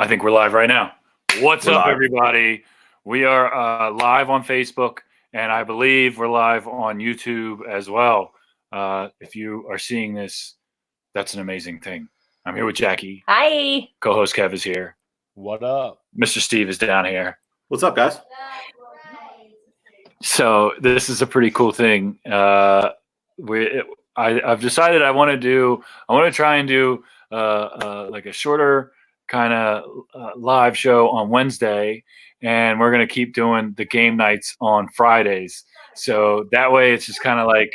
I think we're live right now. What's We're up, live. everybody? We are live on Facebook, and I believe we're live on YouTube as well. If you are seeing this, that's an amazing thing. I'm here with Jackie. Hi. Co-host Kev is here. What up? Mr. Steve is down here. What's up, guys? So this is a pretty cool thing. I've decided I want to try and do like a shorter kind of live show on Wednesday, and we're going to keep doing the game nights on Fridays. So that way it's just kind of like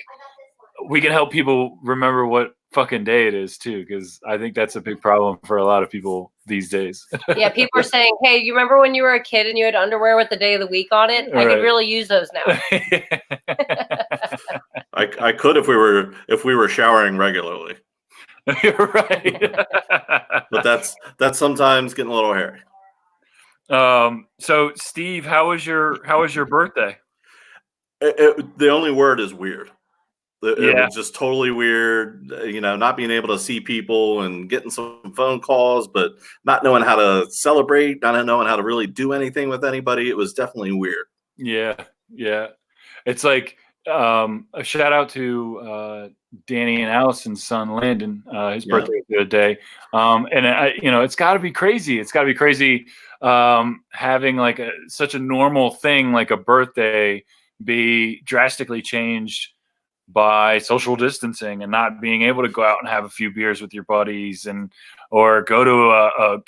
we can help people remember what fucking day it is too, because I think that's a big problem for a lot of people these days. Yeah, people are saying, hey, you remember when you were a kid and you had underwear with the day of the week on it? I could really use those now. I could if we were showering regularly. You're right. But that's sometimes getting a little hairy. So Steve, how was your birthday? The only word is weird. It Yeah. was just totally weird, not being able to see people and getting some phone calls, but not knowing how to celebrate, not knowing how to really do anything with anybody. It was definitely weird. Yeah. It's like a shout out to Danny and Allison's son Landon. His birthday the other day, and it's got to be crazy. It's got to be crazy having like such a normal thing like a birthday be drastically changed by social distancing and not being able to go out and have a few beers with your buddies or go to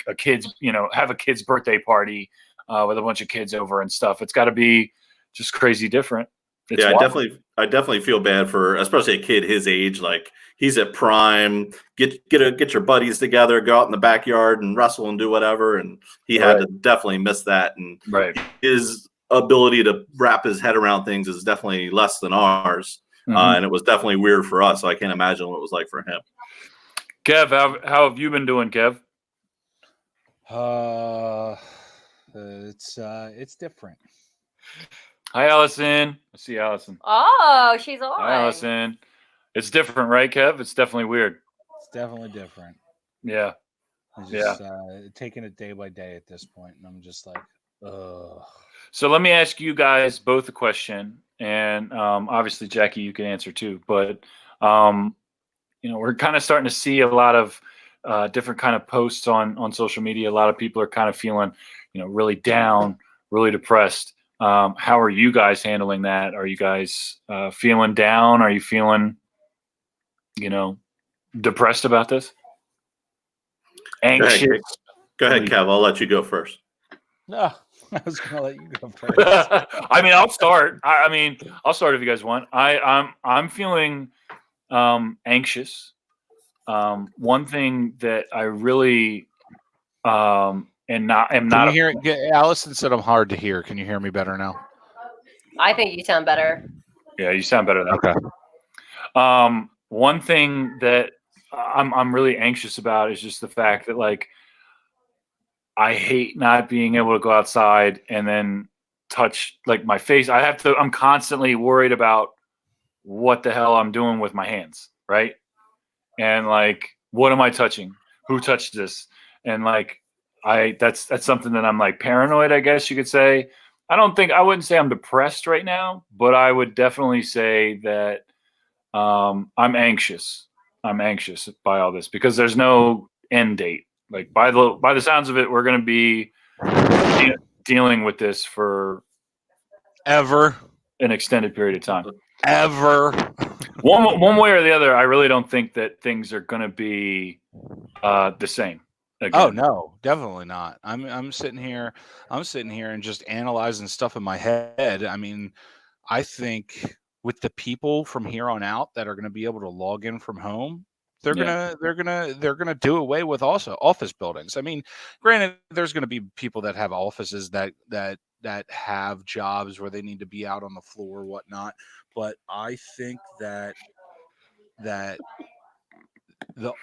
a kid's, have a kid's birthday party with a bunch of kids over and stuff. It's got to be just crazy different. It's I wild. definitely feel bad for especially a kid his age. Like he's at prime. Get your buddies together, go out in the backyard and wrestle and do whatever. And he had to definitely miss that. And his ability to wrap his head around things is definitely less than ours. And it was definitely weird for us. So I can't imagine what it was like for him. Kev, how have you been doing, Kev? It's different. Hi, Allison. I see Allison. Oh, she's on. Hi, Allison. It's different, right, Kev? It's definitely weird. It's definitely different. Yeah. I'm just taking it day by day at this point, and I'm just like, ugh. So let me ask you guys both a question, and obviously, Jackie, you can answer too. But we're kind of starting to see a lot of different kind of posts on social media. A lot of people are kind of feeling, really down, really depressed. How are you guys handling that? Are you guys feeling down? Are you feeling, depressed about this? Anxious? Go ahead, Kev. I'll let you go first. No, I was going to let you go first. I mean, I'll start. I'll start if you guys want. I'm feeling anxious. One thing that I really am not. Can you hear? Allison said I'm hard to hear. Can you hear me better now? I think you sound better. Yeah, you sound better now. Okay. One thing that I'm really anxious about is just the fact that I hate not being able to go outside and then touch my face. I'm constantly worried about what the hell I'm doing with my hands, right? And what am I touching? Who touched this? And that's something that I'm paranoid, I guess you could say. I wouldn't say I'm depressed right now, but I would definitely say that I'm anxious. I'm anxious by all this because there's no end date. By the sounds of it, we're going to be dealing with this for ever an extended period of time. Ever. One way or the other, I really don't think that things are going to be the same. Again. Oh no, definitely not. I'm sitting here and just analyzing stuff in my head. I mean, I think with the people from here on out that are going to be able to log in from home, they're gonna do away with also office buildings. I mean, granted, there's going to be people that have offices that have jobs where they need to be out on the floor or whatnot. But I think that the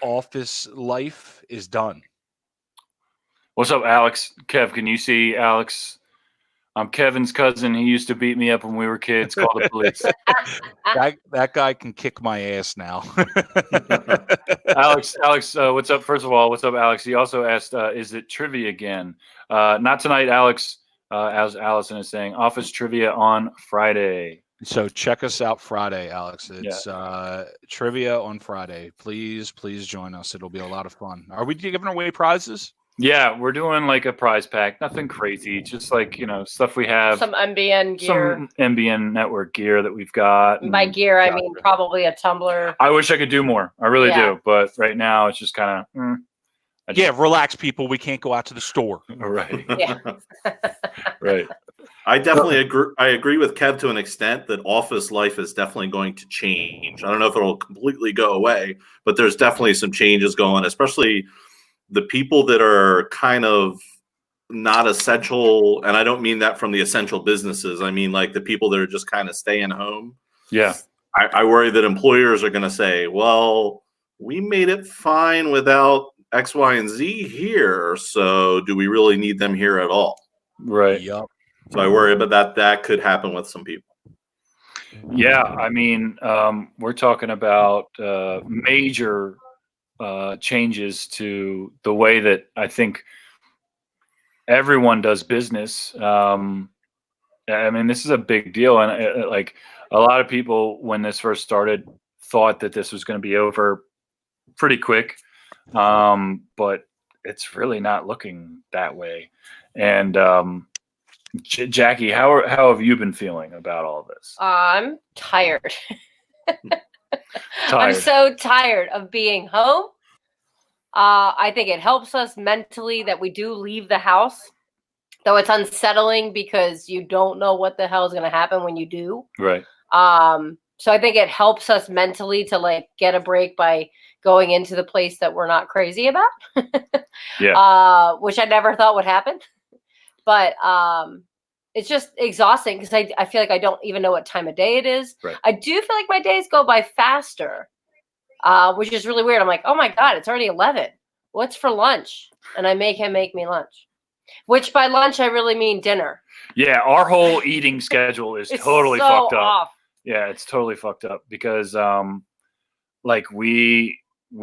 office life is done. What's up, Alex? Kev, can you see Alex I'm Kevin's cousin. He used to beat me up when we were kids. Call the police. That guy can kick my ass now. Alex, what's up? First of all, what's up, Alex? He also asked, is it trivia again? Not tonight, Alex. As Allison is saying, office trivia on Friday. So check us out Friday, Alex. It's trivia on Friday. Please join us. It'll be a lot of fun. Are we giving away prizes? Yeah, we're doing like a prize pack. Nothing crazy. Just like, stuff we have. Some MBN gear. Some MBN network gear that we've got. By gear, I mean probably a tumbler. I wish I could do more. I really do. But right now, it's just kind of. Relax, people. We can't go out to the store. Right. Yeah. Right. I definitely agree. I agree with Kev to an extent that office life is definitely going to change. I don't know if it'll completely go away, but there's definitely some changes going, especially the people that are kind of not essential. And I don't mean that from the essential businesses. I mean, like the people that are just kind of staying home. Yeah. I worry that employers are going to say, well, we made it fine without X, Y, and Z here. So do we really need them here at all? Right. Yep. So I worry about that could happen with some people. Yeah. I mean, we're talking about major changes to the way that I think everyone does business. I mean, this is a big deal. And like a lot of people, when this first started, thought that this was going to be over pretty quick. But it's really not looking that way. And Jackie, how have you been feeling about all this? I'm tired. I'm so tired of being home. I think it helps us mentally that we do leave the house, though it's unsettling because you don't know what the hell is going to happen when you do. Right. So I think it helps us mentally to like get a break by going into the place that we're not crazy about. Yeah. Which I never thought would happen. But it's just exhausting because I feel like I don't even know what time of day it is. Right. I do feel like my days go by faster, which is really weird. I'm like, oh my God, it's already 11. What's for lunch? And I make him make me lunch, which by lunch, I really mean dinner. Yeah. Our whole eating schedule is totally so fucked up. Off. Yeah. It's totally fucked up because like we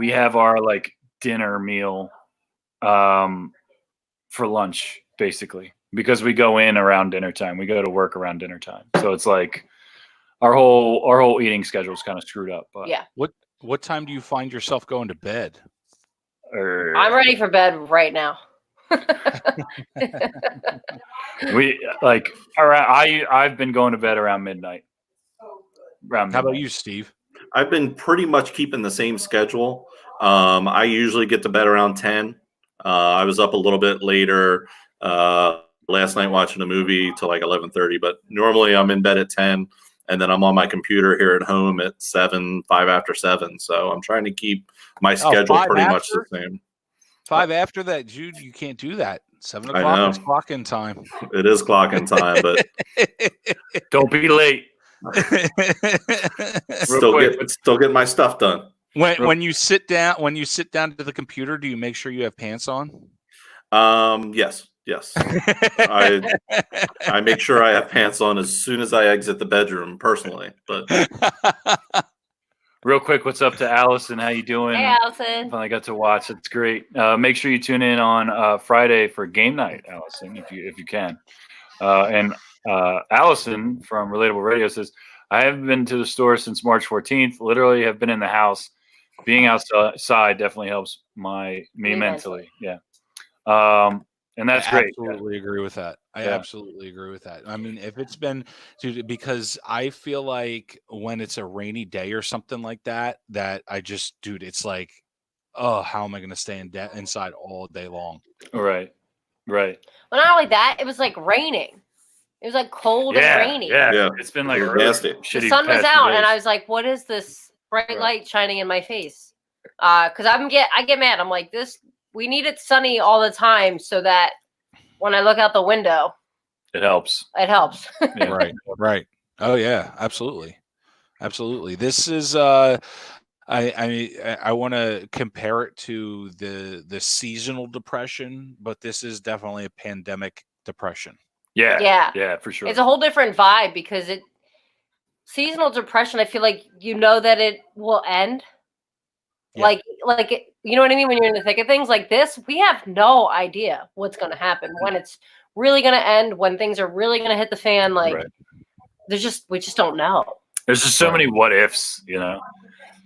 have our like dinner meal for lunch basically. Because we go in around dinner time, we go to work around dinner time, so it's like our whole eating schedule is kind of screwed up. But yeah, what time do you find yourself going to bed? I'm ready for bed right now. We like I've been going to bed around midnight. How about you, Steve? I've been pretty much keeping the same schedule. I usually get to bed around 10. I was up a little bit later. Last night watching a movie till like 11:30, but normally I'm in bed at 10 and then I'm on my computer here at home at 5 after 7. So I'm trying to keep my schedule pretty much the same. 5 after that, Jude, you can't do that. 7 o'clock is clocking time. It is clocking time, but don't be late. Still get my stuff done. When you sit down to the computer, do you make sure you have pants on? Yes. I make sure I have pants on as soon as I exit the bedroom personally. But real quick, what's up to Allison? How you doing? Hey, Allison. Finally got to watch. It's great. Make sure you tune in on Friday for game night, Allison, if you can. And Allison from Relatable Radio says, I haven't been to the store since March 14th. Literally have been in the house. Being outside definitely helps me mentally. Yeah. And that's great. I absolutely agree with that. Absolutely agree with that. I mean, if it's been, dude, because I feel like when it's a rainy day or something like that, it's like, oh, how am I going to stay inside all day long? Right. Well, not only that, it was like raining. It was like cold and rainy. Yeah. It's been like nasty. The sun was out, and I was like, what is this bright light shining in my face? Because I get mad. I'm like, we need it sunny all the time so that when I look out the window, it helps. Yeah. Right. Oh yeah, absolutely. This is I want to compare it to the seasonal depression, but this is definitely a pandemic depression. Yeah, for sure. It's a whole different vibe because seasonal depression, I feel like you know that it will end. Yeah. You know what I mean? When you're in the thick of things like this, we have no idea what's going to happen, when it's really going to end, when things are really going to hit the fan. Like, we just don't know. There's just so many what ifs, you know.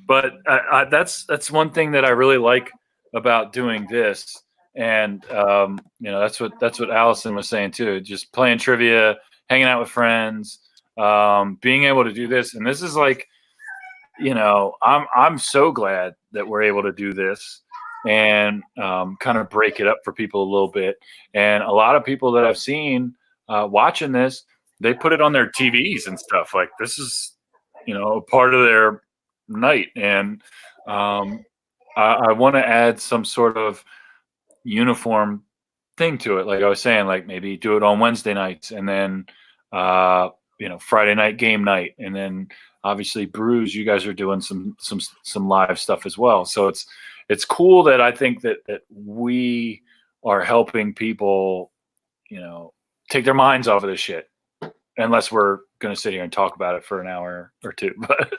But that's one thing that I really like about doing this, and you know, that's what Allison was saying too. Just playing trivia, hanging out with friends, being able to do this, and this is like, you know, I'm so glad that we're able to do this and kind of break it up for people a little bit. And a lot of people that I've seen watching this, they put it on their TVs and stuff. Like, this is, you know, a part of their night. And I want to add some sort of uniform thing to it. Like I was saying, like maybe do it on Wednesday nights, and then you know, Friday night game night, and then obviously Brews, you guys are doing some live stuff as well. So it's cool that I think that we are helping people, you know, take their minds off of this shit, unless we're going to sit here and talk about it for an hour or two. But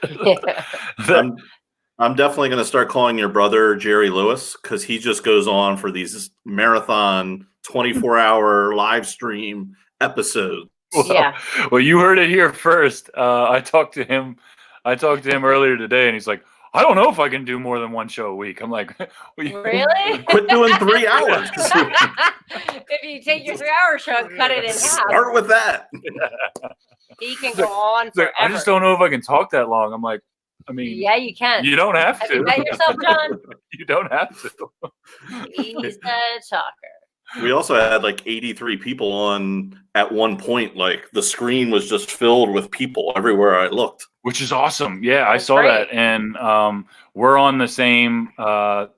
I'm definitely going to start calling your brother Jerry Lewis, because he just goes on for these marathon 24-hour live stream episodes. Well, you heard it here first. I talked to him earlier today, and he's like, I don't know if I can do more than one show a week. I'm like, really? Quit doing 3 hours. If you take your 3-hour show and cut it in half. Start with that. He can go on forever. I just don't know if I can talk that long. I'm like, I mean, yeah, you can. You don't have to. You bet yourself, John. You don't have to. He's a talker. We also had like 83 people on at one point. Like, the screen was just filled with people everywhere I looked. Which is awesome. Yeah, I saw that. And we're on the same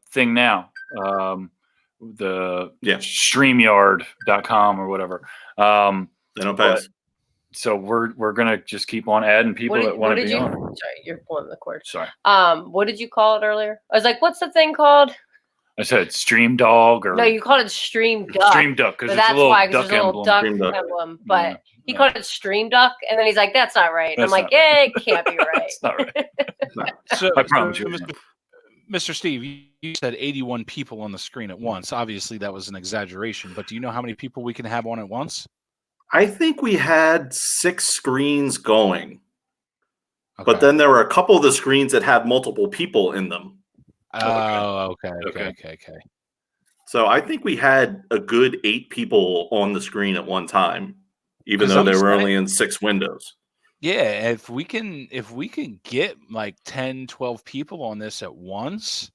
thing now. The StreamYard.com or whatever. They don't pass. So we're gonna just keep on adding people that want to be on. Sorry, you're pulling the cord. Sorry. What did you call it earlier? I was like, what's the thing called? I said Stream Dog, or no, you called it Stream Duck. Stream Duck, because that's why, because there's a little duck emblem. But he called it Stream Duck, and then he's like, "That's not right." I'm like, "Yeah, it can't be right." That's not right. So, I promise you. Mr. Steve, you said 81 people on the screen at once. Obviously, that was an exaggeration, but do you know how many people we can have on at once? I think we had 6 screens going, but then there were a couple of the screens that had multiple people in them. Oh, okay. So I think we had a good 8 people on the screen at one time, even though they were only in 6 windows. Yeah, if we can get like 10, 12 people on this at once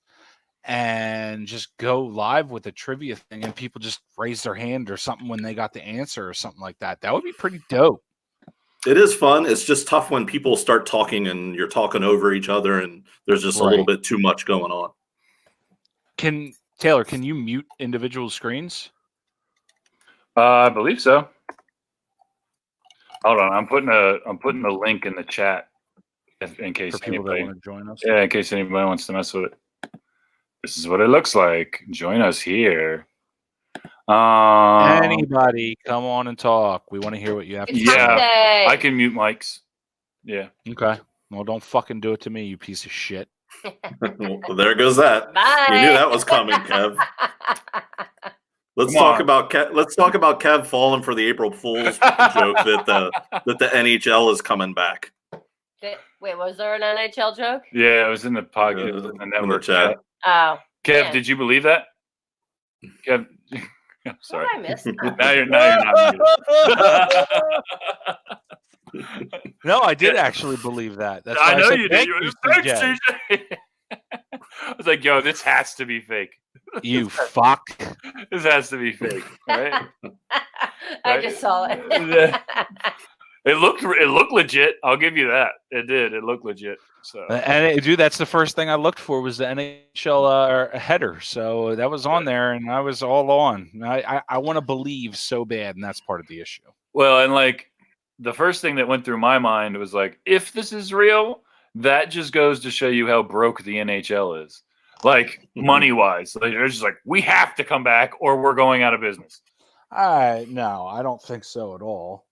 and just go live with a trivia thing, and people just raise their hand or something when they got the answer or something like that, that would be pretty dope. It is fun. It's just tough when people start talking and you're talking over each other, and there's just a little bit too much going on. Taylor, can you mute individual screens? I believe so. Hold on, I'm putting a link in the chat in case for people anybody that want to join us. Yeah, in case anybody wants to mess with it. This is what it looks like. Join us here. Anybody, come on and talk. We want to hear what you have to say. Yeah, I can mute mics. Yeah. Okay. Well, don't fucking do it to me, you piece of shit. Well, there goes that. Bye. We knew that was coming, Kev. Let's talk about Kev falling for the April Fool's joke that the NHL is coming back. Wait, was there an NHL joke? Yeah, it was in the pocket, in the chat. Oh, Kev, man. did you believe that? Kev, sorry. What did I miss? Now you're not. No, I did actually believe that. That's why I know said, you did. Thank you, Thanks, CJ. I was like, yo, this has to be fake. You fuck. This has to be fake, right? I just saw it. It looked legit. I'll give you that. It did. It looked legit. So, and dude, that's the first thing I looked for was the NHL header. So that was on there, and I was all on. I want to believe so bad, and that's part of the issue. Well, and like the first thing that went through my mind was like, if this is real, that just goes to show you how broke the NHL is. Like money wise, like, they're just like, we have to come back or we're going out of business. No, I don't think so at all.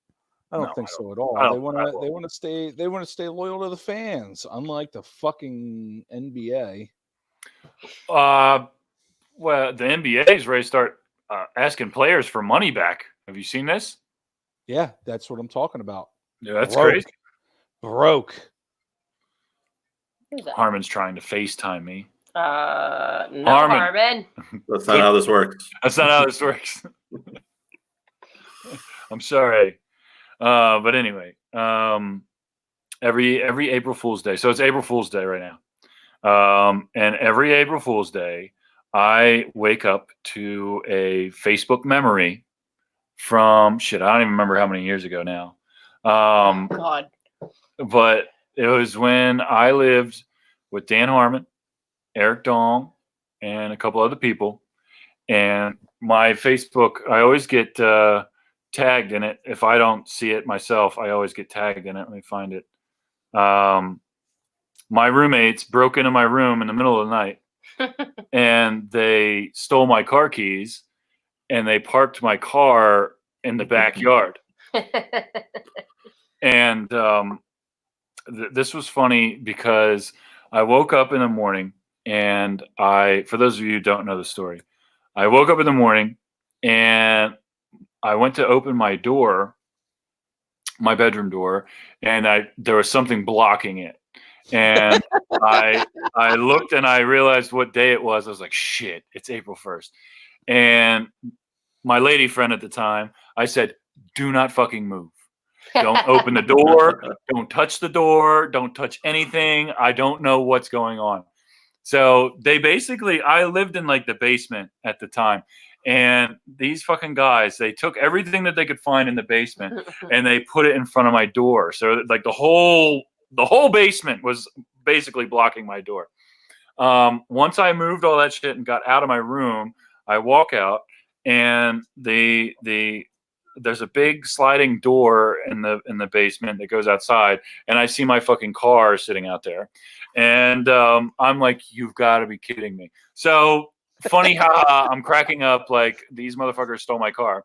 I don't No, think I so at all. I They don't- want I to. They don't. want to stay. They want to stay loyal to the fans, unlike the fucking NBA. Well, the NBA is ready to start asking players for money back. Have you seen this? Yeah, that's what I'm talking about. Yeah, that's Broke. crazy. Broke. Who's that? Harmon's trying to FaceTime me. No, Harmon. Harmon. That's not how this works. That's not how this works. I'm sorry. But anyway, every April Fool's Day. So it's April Fool's Day right now. And every April Fool's Day, I wake up to a Facebook memory from I don't even remember how many years ago now. God. But it was when I lived with Dan Harmon, Eric Dong, and a couple other people. And my Facebook, I always get tagged in it. If I don't see it myself, I always get tagged in it. Let me find it. My roommates broke into my room in the middle of the night and they stole my car keys and they parked my car in the backyard. And this was funny because I woke up in the morning and for those of you who don't know the story, I woke up in the morning and I went to open my door, my bedroom door, and there was something blocking it. And I looked and I realized what day it was. I was like, shit, it's April 1st. And my lady friend at the time, I said, do not fucking move. Don't open the door. Don't touch the door. Don't touch anything. I don't know what's going on. So I lived in like the basement at the time. And these fucking guys, they took everything that they could find in the basement and they put it in front of my door. So like the whole basement was basically blocking my door. Once I moved all that shit and got out of my room, I walk out and there's a big sliding door in the basement that goes outside, and I see my fucking car sitting out there, and I'm like, you've got to be kidding me. So funny how I'm cracking up like these motherfuckers stole my car.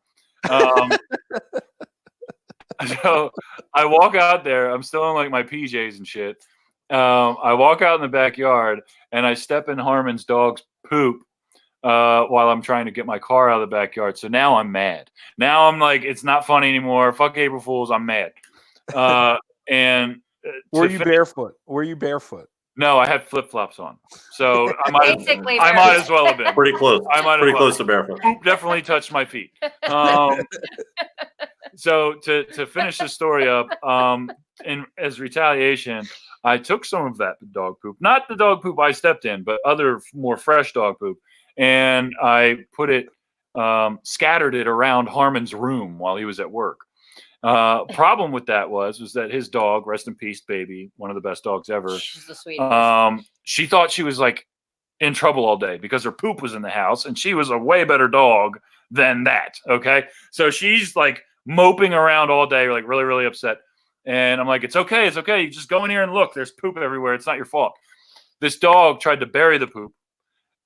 So I walk out there. I'm still in like my PJs and shit. I walk out in the backyard and I step in Harmon's dog's poop while I'm trying to get my car out of the backyard. So now I'm mad. Now I'm like, it's not funny anymore. Fuck April Fools. I'm mad. And were you barefoot? Were you barefoot? No, I had flip flops on. So I might as well have been pretty close. Pretty close to barefoot. Definitely touched my feet. So to finish the story up, as retaliation, I took some of that dog poop, not the dog poop I stepped in, but other more fresh dog poop, and I put it, scattered it around Harmon's room while he was at work. Problem with that was that his dog, rest in peace, Baby, one of the best dogs ever. She's the sweetest. She thought she was like in trouble all day because her poop was in the house, and she was a way better dog than that. Okay, so she's like moping around all day, like really, really upset. And I'm like, it's okay. You just go in here and look. There's poop everywhere. It's not your fault. This dog tried to bury the poop.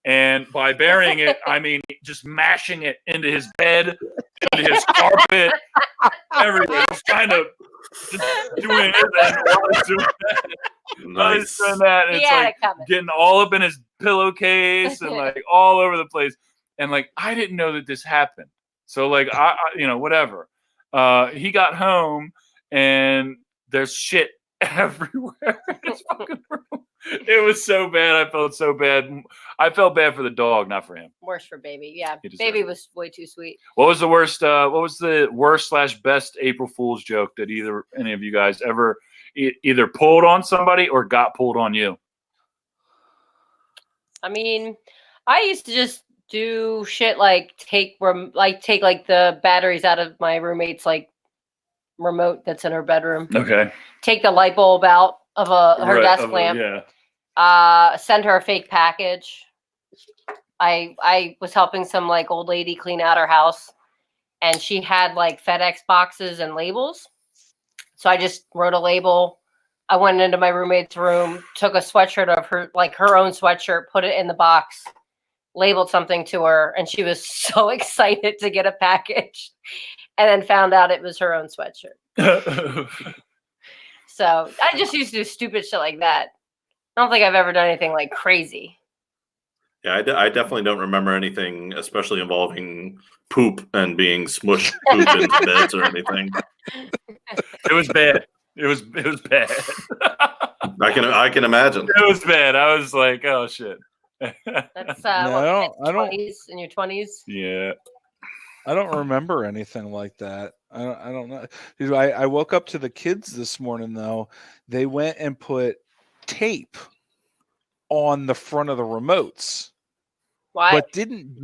And by burying it, I mean just mashing it into his bed, into his carpet, everywhere. Just trying to doing it. And while he's doing that, it's like getting all up in his pillowcase and like all over the place. And like, I didn't know that this happened. So like, I whatever. He got home and there's shit everywhere in his fucking room. It was so bad. I felt so bad. I felt bad for the dog, not for him. Worse for Baby. Yeah, Baby was way too sweet. What was the worst? What was the worst/best April Fool's joke that any of you guys ever either pulled on somebody or got pulled on you? I mean, I used to just do shit like take like the batteries out of my roommate's like remote that's in her bedroom. Okay. Take the light bulb out of her desk lamp. Yeah. Send her a fake package. I was helping some like old lady clean out her house, and she had like FedEx boxes and labels. So I just wrote a label. I went into my roommate's room, took a sweatshirt of her own sweatshirt, put it in the box, labeled something to her, and she was so excited to get a package, and then found out it was her own sweatshirt. So I just used to do stupid shit like that. I don't think I've ever done anything like crazy. Yeah, I definitely don't remember anything, especially involving poop and being smushed poop into beds or anything. It was bad. It was bad. I can imagine. It was bad. I was like, oh shit. That's No, I don't. in your 20s. Yeah. I don't remember anything like that. I don't know. Dude, I woke up to the kids this morning though. They went and put tape on the front of the remotes. Why? But didn't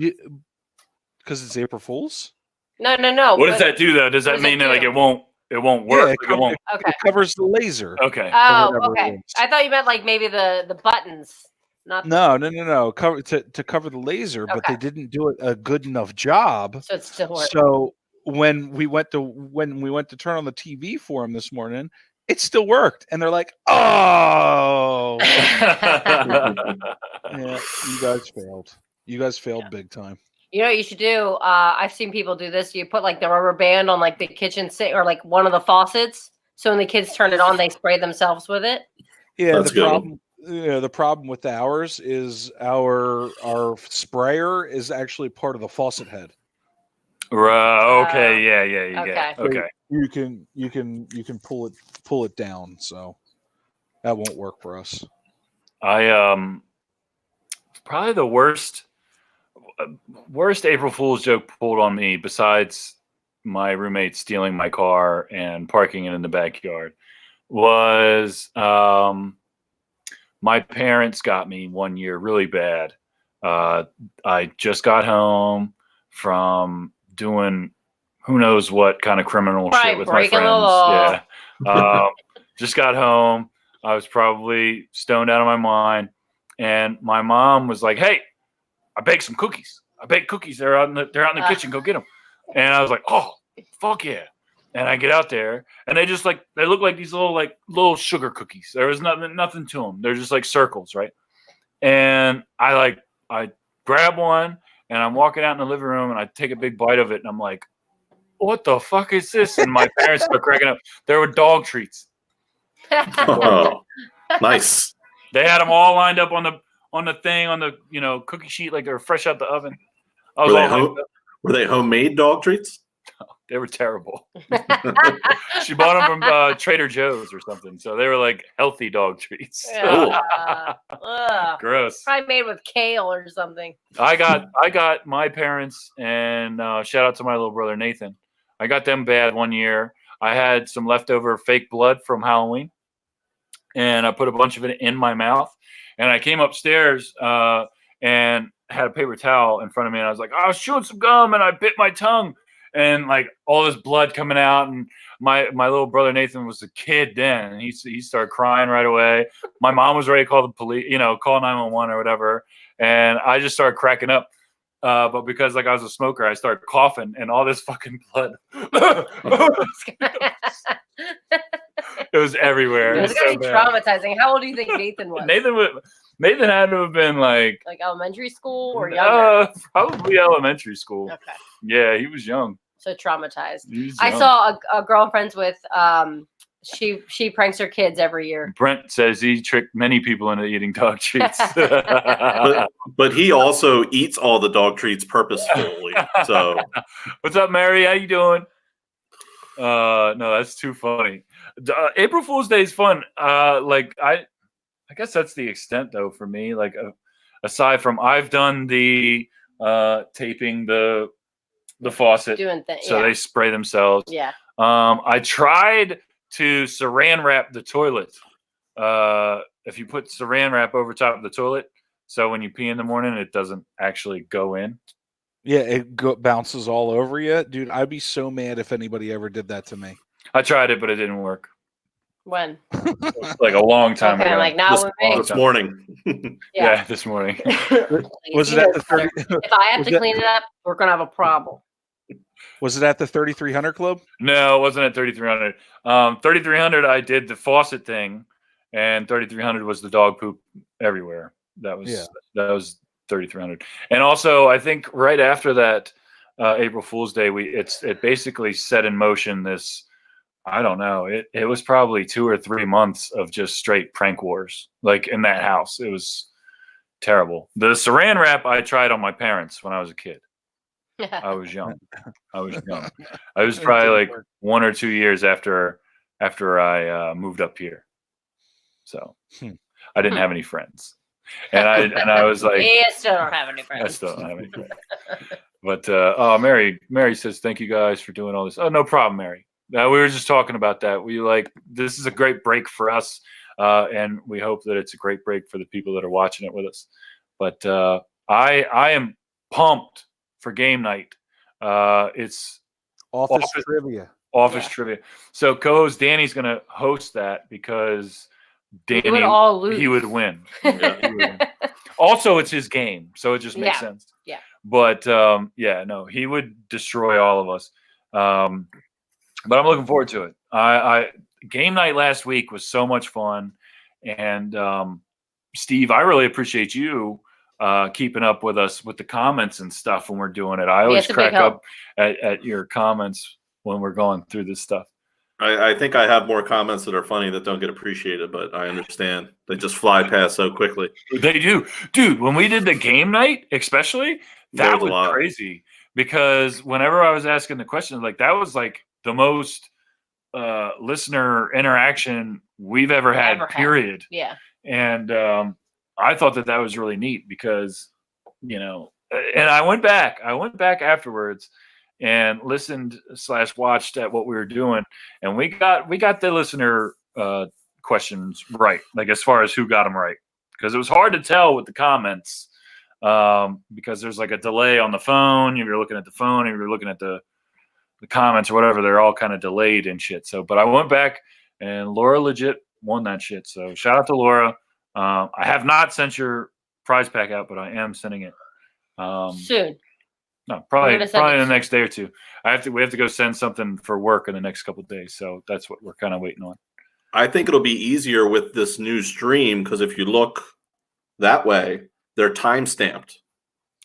because it's April Fool's? No. What does that do though? Does that mean that like it won't work? Yeah, Like, it won't. Okay. It covers the laser. Okay. Oh, whatever it okay. is. I thought you meant like maybe the buttons. Not No. Cover to cover the laser, but Okay. they didn't do it a good enough job. so it's still working. So when we went to turn on the TV for them this morning, it still worked, and they're like, "Oh, yeah, you guys failed. You guys failed big time." You know what you should do? I've seen people do this. You put like the rubber band on like the kitchen sink or like one of the faucets. So when the kids turn it on, they spray themselves with it. Yeah, That's the good. problem. Yeah, the problem with ours is our sprayer is actually part of the faucet head. Right. Okay. Yeah. You Okay. get it. So Okay. you can pull it down. So that won't work for us. I probably the worst April Fool's joke pulled on me, besides my roommate stealing my car and parking it in the backyard, was my parents got me one year really bad. I just got home from doing who knows what kind of criminal Probably shit with my breaking friends. the law. Yeah. Just got home. I was probably stoned out of my mind. And my mom was like, "Hey, I baked some cookies. I baked cookies. They're out in the kitchen. Go get them." And I was like, "Oh, fuck yeah!" And I get out there, and they look like these little sugar cookies. There was nothing to them. They're just like circles, right? And I grab one, and I'm walking out in the living room, and I take a big bite of it, and I'm like, "What the fuck is this?" And my parents start cracking up. There were dog treats. Oh, nice. They had them all lined up on the thing on the cookie sheet like they were fresh out the oven. I was Were they homemade dog treats? They were terrible. She bought them from Trader Joe's or something, so they were like healthy dog treats. Ugh. Gross. Probably made with kale or something. I got my parents, and shout out to my little brother Nathan. I got them bad one year. I had some leftover fake blood from Halloween, and I put a bunch of it in my mouth. And I came upstairs and had a paper towel in front of me, and I was like, I was chewing some gum, and I bit my tongue, and like all this blood coming out. And my little brother Nathan was a kid then, and he started crying right away. My mom was ready to call the police, call 911 or whatever, and I just started cracking up. But because I was a smoker, I started coughing, and all this fucking blood. It was everywhere. It was so gonna be bad. traumatizing. How old do you think Nathan was? Nathan had to have been like elementary school or younger? Probably elementary school. Okay. Yeah, he was young. So traumatized. He was I young. saw a girl I'm friends with. She pranks her kids every year. Brent says he tricked many people into eating dog treats. But he also eats all the dog treats purposefully. So What's up, Mary? How you doing? No, that's too funny. April Fool's Day is fun. I guess that's the extent though for me. Like aside from I've done the taping the faucet, Doing things. so they spray themselves. Yeah. I tried to saran wrap the toilet. If you put saran wrap over top of the toilet, so when you pee in the morning, it doesn't actually go in. Yeah, it bounces all over you, dude. I'd be so mad if anybody ever did that to me. I tried it, but it didn't work. When? Like a long time Okay, ago. like now with me. this morning. Yeah, this morning. Was it at the 30, If I have was to that- clean it up, we're gonna have a problem. Was it at the 3300 Club? No, it wasn't at 3300. 3300, I did the faucet thing, and 3300 was the dog poop everywhere. That was 3,300. And also, I think right after that April Fool's Day, it basically set in motion this. I don't know. It was probably 2 or 3 months of just straight prank wars, like in that house. It was terrible. The Saran wrap I tried on my parents when I was a kid. I was young. I was probably like 1 or 2 years after I moved up here. So I didn't have any friends, and I was like, I still don't have any friends. I still don't have any friends. But Mary says thank you guys for doing all this. Oh, no problem, Mary. We were just talking about that. This is a great break for us, and we hope that it's a great break for the people that are watching it with us. But I am pumped for game night. It's office trivia. Trivia. So co-host Danny's going to host that because Danny we would all lose. He would win. Yeah, he would win. Also, it's his game, so it just makes sense. Yeah. But he would destroy all of us. But I'm looking forward to it. Game night last week was so much fun, and Steve, I really appreciate you keeping up with us with the comments and stuff when we're doing it. I always crack up at your comments when we're going through this stuff. I think I have more comments that are funny that don't get appreciated, but I understand they just fly past so quickly. They do, dude. When we did the game night, especially, that was crazy because whenever I was asking the question, like that was like the most listener interaction we've ever had, period. Yeah. And I thought that was really neat because, and I went back afterwards and listened / watched at what we were doing. And we got the listener questions right, like as far as who got them right, because it was hard to tell with the comments because there's like a delay on the phone. If you're looking at the phone, if you're looking at the comments or whatever, they're all kind of delayed and shit. So, but I went back and Laura legit won that shit. So shout out to Laura. I have not sent your prize pack out, but I am sending it soon. No, probably in the next day or two. We have to go send something for work in the next couple of days. So that's what we're kind of waiting on. I think it'll be easier with this new stream because if you look that way, they're time stamped.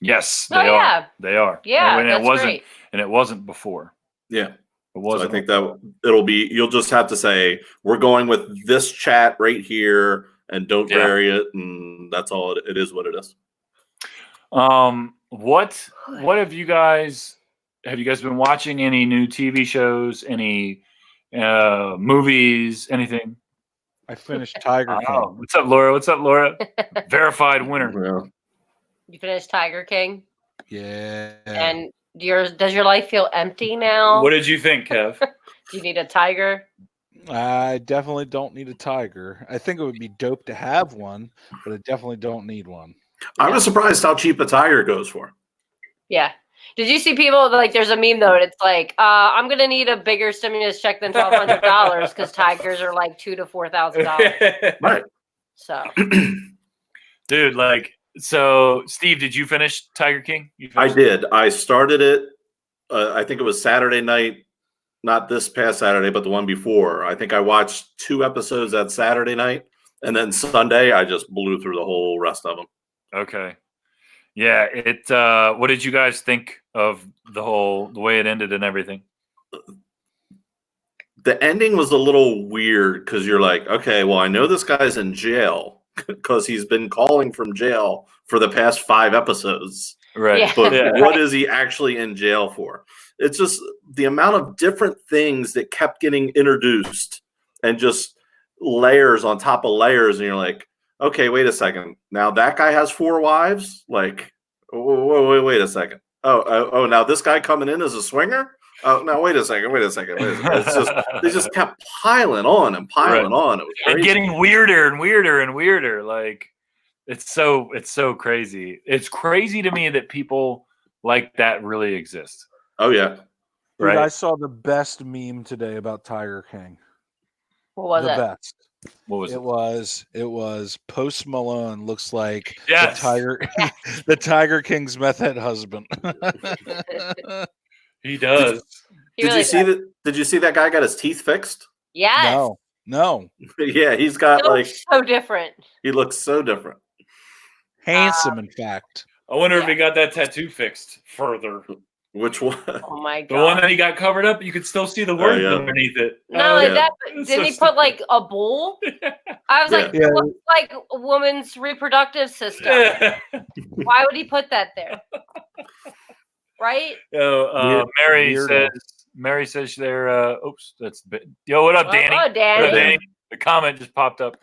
Yes, they are. They are. Yeah, and that's great. And it wasn't before. Yeah. It wasn't. So I think that it'll be, you'll just have to say, we're going with this chat right here and don't vary it. And that's all it is what it is. What have you guys been watching? Any new TV shows, any movies, anything? I finished Tiger King. What's up, Laura? Verified winner. Yeah. You finished Tiger King? Yeah. And does your life feel empty now? What did you think, Kev? Do you need a tiger? I definitely don't need a tiger. I think it would be dope to have one, but I definitely don't need one. I was surprised how cheap a tiger goes for. Yeah. Did you see people like? There's a meme though. It's like, I'm gonna need a bigger stimulus check than $1,200 because tigers are like $2,000 to $4,000. Right. So, dude, so Steve, did you finish Tiger King? I did. I started it. I think it was Saturday night, not this past Saturday, but the one before. I think I watched 2 episodes that Saturday night, and then Sunday I just blew through the whole rest of them. Okay. Yeah, what did you guys think of the way it ended and everything? The ending was a little weird because you're like, okay, well, I know this guy's in jail because he's been calling from jail for the past 5 episodes. Right. Yeah. But what is he actually in jail for? It's just the amount of different things that kept getting introduced and just layers on top of layers. And you're like, okay, wait a second. Now that guy has 4 wives? Like, wait a second. Oh, now this guy coming in as a swinger? Oh, no, wait a second. It's just, they just kept piling on and piling on. It was crazy. And getting weirder and weirder and weirder. Like, it's so crazy. It's crazy to me that people like that really exist. Oh, yeah. Dude, right. I saw the best meme today about Tiger King. what was the it? best. What was it? It was Post Malone looks like Yes. the Tiger King's meth head husband. He does. He really does. Did you see that guy got his teeth fixed? Yes. No. Yeah, he's got So different. he looks so different. Handsome, in fact. I wonder if Yeah. he got that tattoo fixed further. Which one? Oh my The one god. that he got covered up, you could still see the words yeah. underneath it. Not only yeah. that, but It's didn't so he put like a bull? I was like, Yeah. it looks like a woman's reproductive system. Why would he put that there? Right? Mary says they're oops, yo, what up, Danny? Oh, Danny. What up, Danny? The comment just popped up.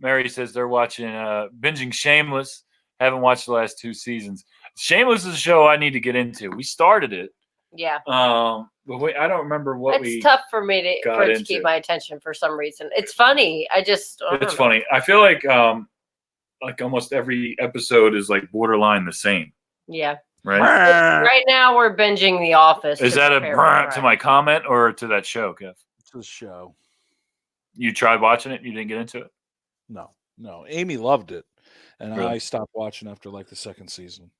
Mary says they're watching binging Shameless. Haven't watched the last 2 seasons. Shameless is a show I need to get into. We started it. Yeah. But I don't remember what It's tough for me to got for it to into. keep my attention for some reason. It's funny. I don't know. funny. I feel like almost every episode is like borderline the same, Yeah. right? Right now we're binging The Office. Is to that a prepare brr for to it. my comment or to that show, Kev? To the show. You tried watching it, you didn't get into it? No. Amy loved it, and Really? I stopped watching after like the 2nd season.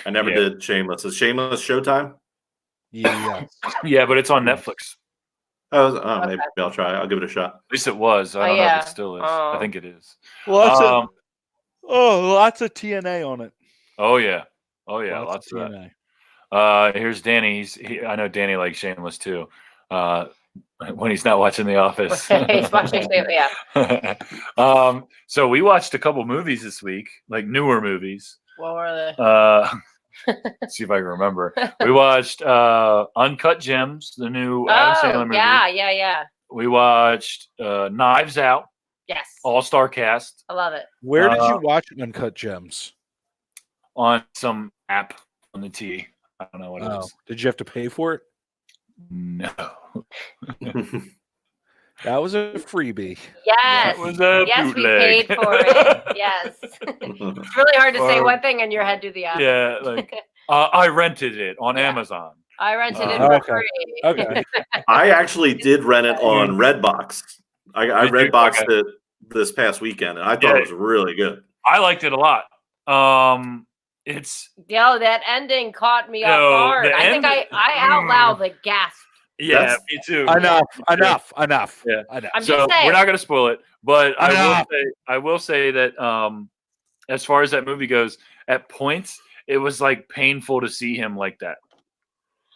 I never Yeah. did Shameless. Is Shameless Showtime? Yeah. Yeah, but it's on Netflix. Oh, maybe I'll try. I'll give it a shot. At least it was. I don't know if it still is. I think it is. Lots Um, lots of TNA on it. Oh yeah, lots of that. TNA. Here's Danny. I know Danny likes Shameless too. When he's not watching The Office. He's watching yeah. So we watched a couple movies this week, like newer movies. What were they? Let's see if I can remember. We watched Uncut Gems, the new Adam Sandler movie. Yeah. We watched Knives Out, Yes. all-star cast. I love it. Where did you watch Uncut Gems? On some app on the T. I don't know what it is. Did you have to pay for it? No. That was a freebie. Yes. That was a Yes, we bootleg. paid for it. Yes. It's really hard to say Or- one thing and your head do the other. Yeah, like I rented it on Amazon. I rented it Oh, for okay. free. Okay. I actually did rent it on Redbox. I Did you? Redboxed Okay. it this past weekend, and I thought it was really good. I liked it a lot. It's Yo, that ending caught me No, off guard. the I think end- I out loud like gasped. yeah, That's- me too. Enough. Yeah. Enough. Yeah. Enough. I'm So just saying. we're not going to spoil it, but Enough. I will say that as far as that movie goes, at points it was like painful to see him like that.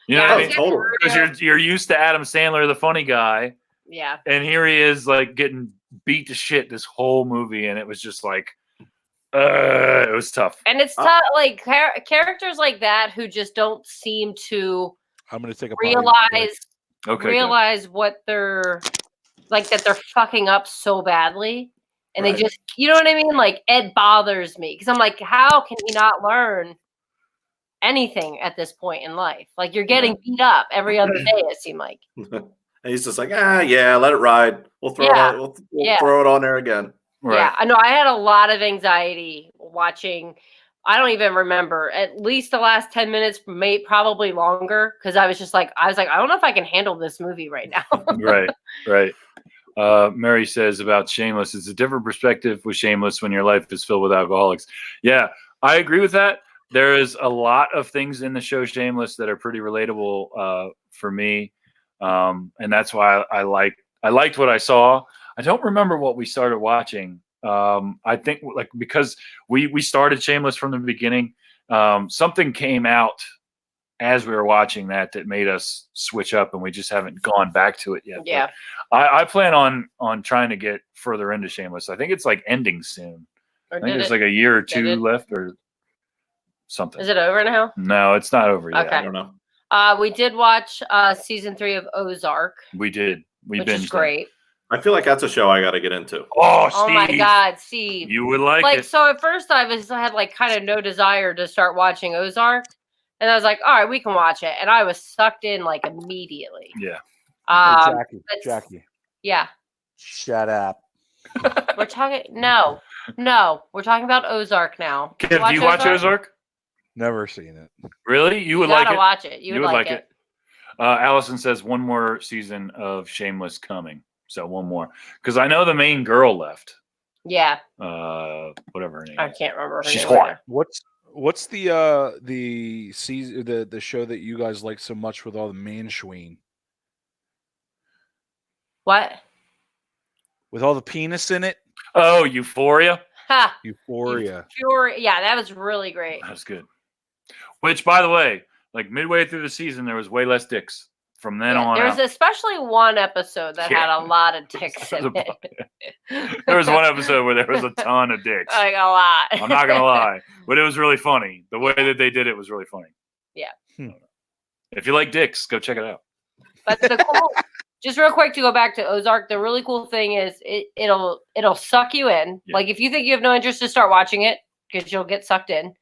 You know Yeah, what I it's mean? Totally. getting Because weirder. you're used to Adam Sandler, the funny guy, Yeah. and here he is like getting beat to shit this whole movie, and it was just like, it was tough. And it's tough, like characters like that who just don't seem to I'm going to take a potty real quick. realize what they're like, that they're fucking up so badly. And Right. they just, you know what I mean? Like, it bothers me because I'm like, how can he not learn anything at this point in life? Like, you're getting beat up every other day, it seemed like. And he's just like, yeah, let it ride. We'll throw it Yeah. on, we'll Yeah. throw it on there again. Right. Yeah, I know. I had a lot of anxiety watching. I don't even remember. At least the last 10 minutes, probably longer, because I was like, I don't know if I can handle this movie right now. Right. Mary says about Shameless, it's a different perspective with Shameless when your life is filled with alcoholics. Yeah, I agree with that. There is a lot of things in the show Shameless that are pretty relatable for me, and that's why I liked what I saw. I don't remember what we started watching. I think like because we started Shameless from the beginning. Something came out as we were watching that made us switch up, and we just haven't gone back to it yet. Yeah. But I plan on trying to get further into Shameless. I think it's like ending soon. Or I think did there's it? like a year or Did two it? left or something. Is it over now? No, it's not over yet. Okay. I don't know. We did watch season 3 of Ozark, We did. We which binged is it. great. I feel like that's a show I got to get into. Oh, Oh my Steve, God, Steve! you would like it. So at first I had like kind of no desire to start watching Ozark, and I was like, all right, we can watch it, and I was sucked in like immediately. Yeah. Hey, let's- Jackie. Yeah, Shut up. we're talking. No, we're talking about Ozark now. Kev, do you watch Ozark? Never seen it. Really? You would You like gotta it? watch it. You would like it. Allison says one more season of Shameless coming. So one more. Because I know the main girl left. Yeah, Whatever her name I is. can't remember. Her She's name hot. either. What's the season the show that you guys like so much with all the Manschwein? What? With all the penis in it? Oh, Euphoria? Ha! Euphoria. Yeah, that was really great. That was good. Which, by the way, like midway through the season, there was way less dicks from then on There's out. especially one episode that had a lot of dicks in it. There was one episode where there was a ton of dicks. Like a lot. I'm not gonna lie, but it was really funny. The way that they did it was really funny. Yeah. If you like dicks, go check it out. But the cool, just real quick to go back to Ozark, the really cool thing is it'll suck you in. Yeah. Like if you think you have no interest to start watching it, because you'll get sucked in.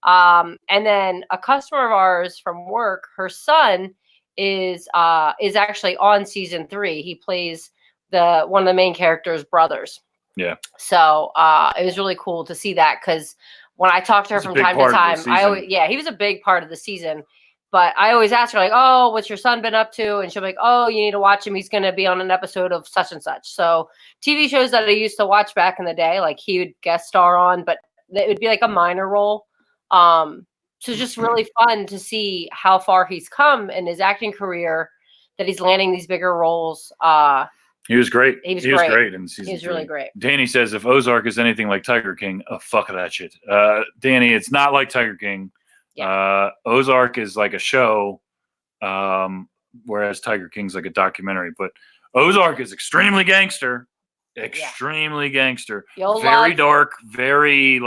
And then a customer of ours from work, her son is actually on season 3. He plays one of the main characters' brothers. Yeah. So it was really cool to see that, because when I talked to her from time to time, he was a big part of the season. But I always ask her, like, oh, what's your son been up to? And she'll be like, oh, you need to watch him. He's going to be on an episode of such and such. So TV shows that I used to watch back in the day, like he would guest star on, but it would be like a minor role. So just really fun to see how far he's come in his acting career, that he's landing these bigger roles. He was great. He was great in season 3. He was really great. Danny says, if Ozark is anything like Tiger King, fuck that shit. Danny, it's not like Tiger King. Yeah. Ozark is like a show, whereas Tiger King's like a documentary. But Ozark is extremely gangster. Gangster. Very dark. Very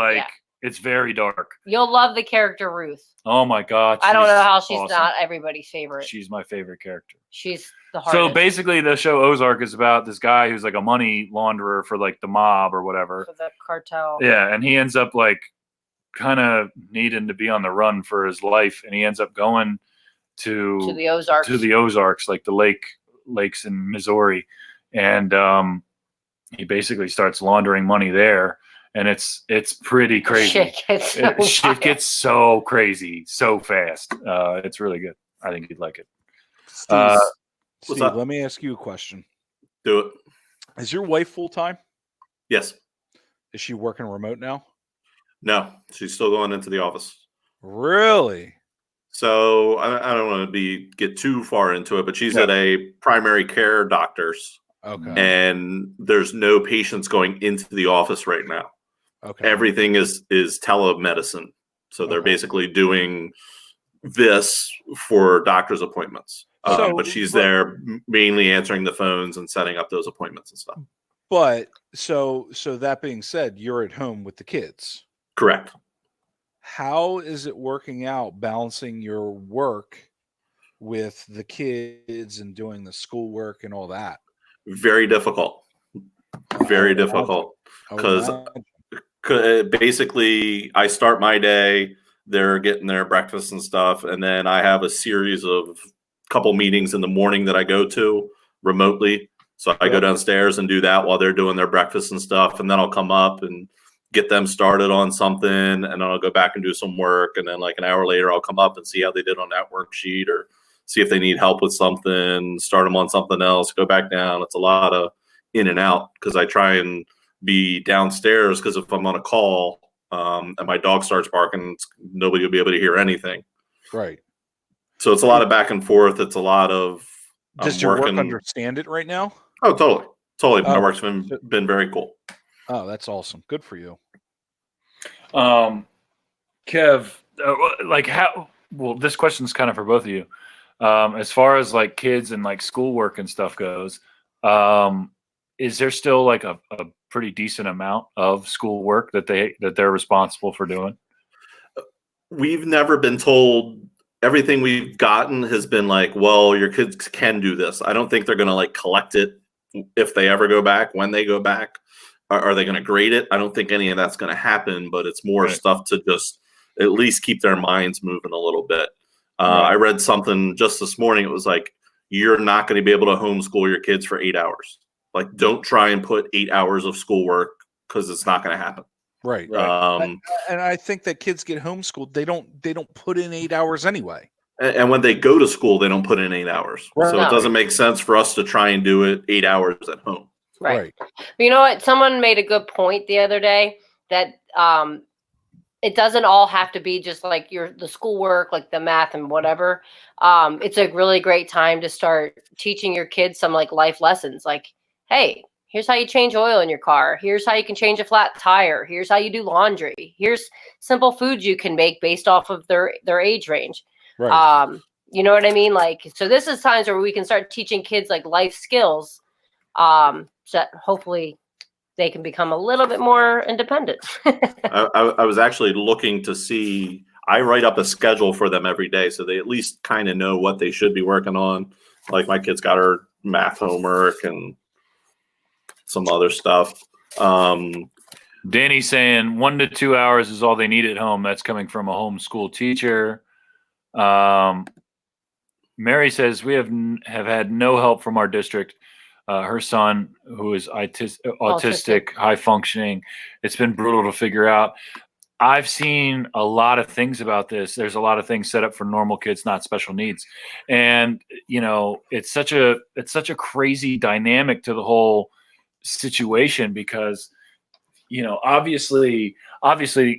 it's very dark. You'll love the character Ruth. Oh my God. I don't know how she's not everybody's favorite. She's my favorite character. She's the hardest. So basically the show Ozark is about this guy who's like a money launderer for like the mob or whatever. For the cartel. Yeah. And he ends up like kind of needing to be on the run for his life. And he ends up going to the Ozarks, like the lakes in Missouri. And he basically starts laundering money there. And it's pretty crazy. Shit gets so crazy so fast. It's really good. I think you'd like it. Steve, let me ask you a question. Do it. Is your wife full-time? Yes. Is she working remote now? No, she's still going into the office. Really? So I don't want to get too far into it, but she's at a primary care doctor's. Okay. And there's no patients going into the office right now. Okay. Everything is telemedicine. So they're basically doing this for doctor's appointments. But she's there mainly answering the phones and setting up those appointments and stuff. But so that being said, you're at home with the kids. Correct. How is it working out balancing your work with the kids and doing the schoolwork and all that? Very difficult. Very difficult. Because basically I start my day, they're getting their breakfast and stuff, and then I have a series of couple meetings in the morning that I go to remotely. So I go downstairs and do that while they're doing their breakfast and stuff, and then I'll come up and get them started on something, and then I'll go back and do some work, and then like an hour later I'll come up and see how they did on that worksheet, or see if they need help with something, start them on something else, go back down. It's a lot of in and out because I try and be downstairs, because if I'm on a call and my dog starts barking, nobody will be able to hear anything. Right. So it's a lot of back and forth. It's a lot of Does your work understand it right now? Oh, totally. My work's been very cool. Oh, that's awesome. Good for you. Kev, like how? Well, this question's kind of for both of you. As far as like kids and like schoolwork and stuff goes, is there still like a pretty decent amount of schoolwork that they're responsible for doing? We've never been told. Everything we've gotten has been like, well, your kids can do this. I don't think they're going to like collect it if they ever go back. When they go back, are they going to grade it? I don't think any of that's going to happen, but it's more stuff to just at least keep their minds moving a little bit. I read something just this morning. It was like, you're not going to be able to homeschool your kids for 8 hours. Like, don't try and put 8 hours of schoolwork, because it's not going to happen. Right. And I think that kids get homeschooled. They don't put in 8 hours anyway. And when they go to school, they don't put in 8 hours. Right. So it doesn't make sense for us to try and do it 8 hours at home. Right. But you know what? Someone made a good point the other day that it doesn't all have to be just like the schoolwork, like the math and whatever. It's a really great time to start teaching your kids some like life lessons. Like, hey, Here's how you change oil in your car. Here's how you can change a flat tire. Here's how you do laundry. Here's simple foods you can make based off of their age range. Right. You know what I mean? Like, so this is times where we can start teaching kids like life skills. So that hopefully they can become a little bit more independent. I was actually looking to see. I write up a schedule for them every day, so they at least kind of know what they should be working on. Like my kid's got her math homework and some other stuff. Danny's saying 1 to 2 hours is all they need at home. That's coming from a homeschool teacher. Mary says we have had no help from our district. Her son, who is autistic, high functioning, it's been brutal to figure out. I've seen a lot of things about this. There's a lot of things set up for normal kids, not special needs. And, you know, it's such a crazy dynamic to the whole situation because, you know, obviously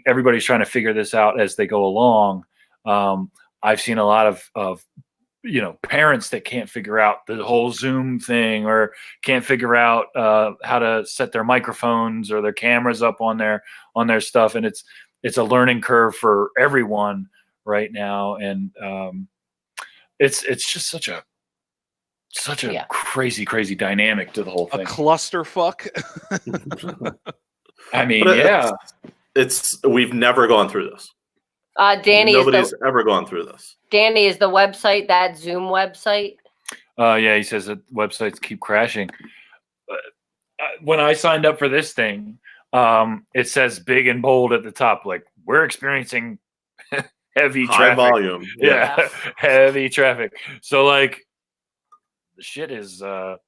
everybody's trying to figure this out as they go along. I've seen a lot of you know, parents that can't figure out the whole Zoom thing or can't figure out how to set their microphones or their cameras up on their stuff. And it's a learning curve for everyone right now. And it's just such a crazy dynamic to the whole thing. A clusterfuck. I mean, it's we've never gone through this. Nobody's ever gone through this. Danny, is the website that Zoom website? Yeah, he says that websites keep crashing. When I signed up for this thing, it says big and bold at the top, like we're experiencing heavy High traffic. volume. Yeah, heavy traffic. So like, the shit is, you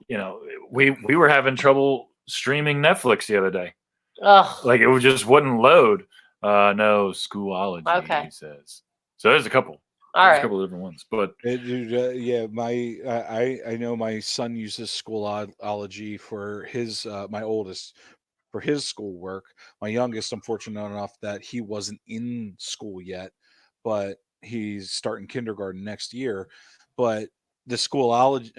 know, we were having trouble streaming Netflix the other day. Ugh. Like it just wouldn't load. No, Schoolology, okay. he says. So there's a couple. All right. A couple of different ones, but yeah, I know my son uses Schoolology for his my oldest for his schoolwork. My youngest, I'm fortunate enough that he wasn't in school yet, but he's starting kindergarten next year. But the Schoolology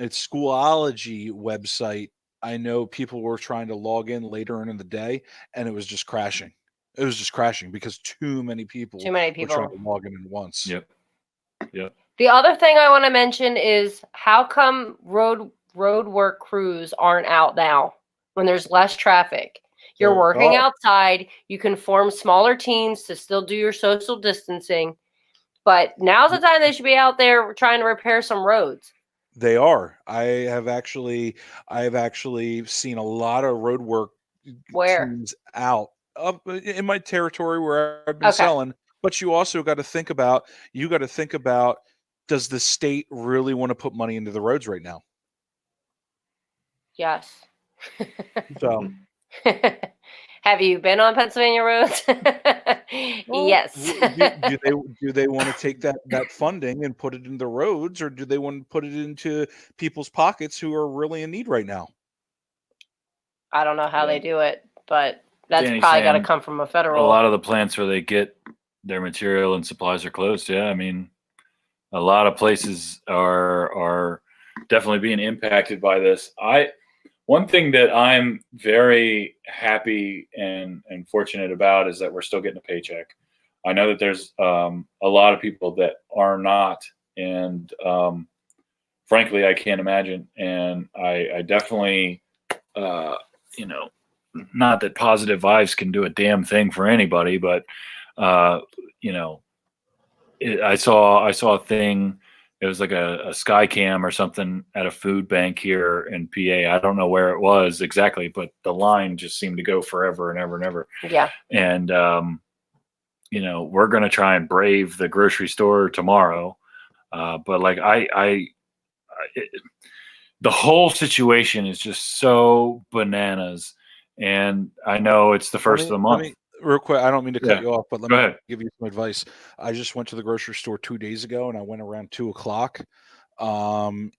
website, I know people were trying to log in later in the day, and it was just crashing. It was just crashing because too many people were trying to log in at once. Yep. The other thing I want to mention is how come road work crews aren't out now when there's less traffic? You're working outside. You can form smaller teams to still do your social distancing. But now's the time they should be out there trying to repair some roads. They are. I have actually seen a lot of road work teams out in my territory where I've been selling. But you also got to think about does the state really want to put money into the roads right now? Yes. So have you been on Pennsylvania roads? Well, yes. do they want to take that funding and put it into the roads, or do they want to put it into people's pockets who are really in need right now? I don't know how they do it, but that's probably got to come from a federal. A lot of the plants where they get their material and supplies are closed. Yeah, I mean, a lot of places are definitely being impacted by this. One thing that I'm very happy and fortunate about is that we're still getting a paycheck. I know that there's a lot of people that are not, and frankly, I can't imagine. And I definitely, you know, not that positive vibes can do a damn thing for anybody, but you know, I saw a thing. It was like a sky cam or something at a food bank here in PA. I don't know where it was exactly, but the line just seemed to go forever and ever and ever. Yeah. And you know, we're gonna try and brave the grocery store tomorrow, but like the whole situation is just so bananas. And I know it's the first of the month. Real quick, I don't mean to cut you off, but let me give you some advice. I just went to the grocery store 2 days ago, and I went around 2:00.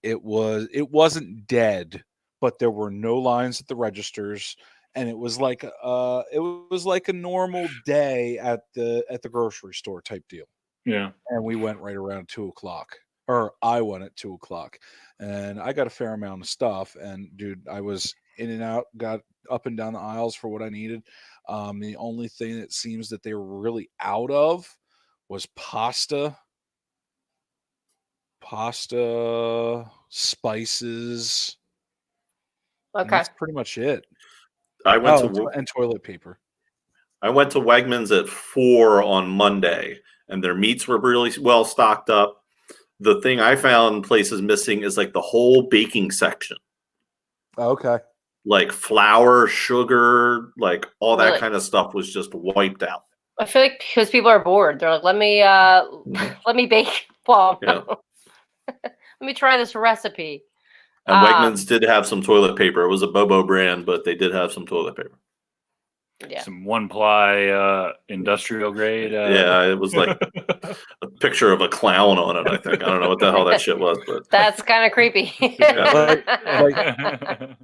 It wasn't dead, but there were no lines at the registers, and it was like a normal day at the grocery store type deal. Yeah. And we went right around 2:00, or I went at 2:00, and I got a fair amount of stuff. And dude, I was in and out, got up and down the aisles for what I needed. The only thing that seems that they were really out of was pasta, spices. Okay. That's pretty much it. I went and toilet paper. I went to Wegmans at 4 on Monday, and their meats were really well stocked up. The thing I found places missing is like the whole baking section. Okay. Like flour, sugar, like all that Really? kind of stuff was just wiped out. I feel like because people are bored, they're like, let me bake. Well, Yeah. let me try this recipe. And Wegmans did have some toilet paper. It was a Bobo brand, but they did have some toilet paper. Yeah. Some one-ply industrial grade. Yeah, it was like a picture of a clown on it, I think. I don't know what the hell that shit was, but That's kind of creepy.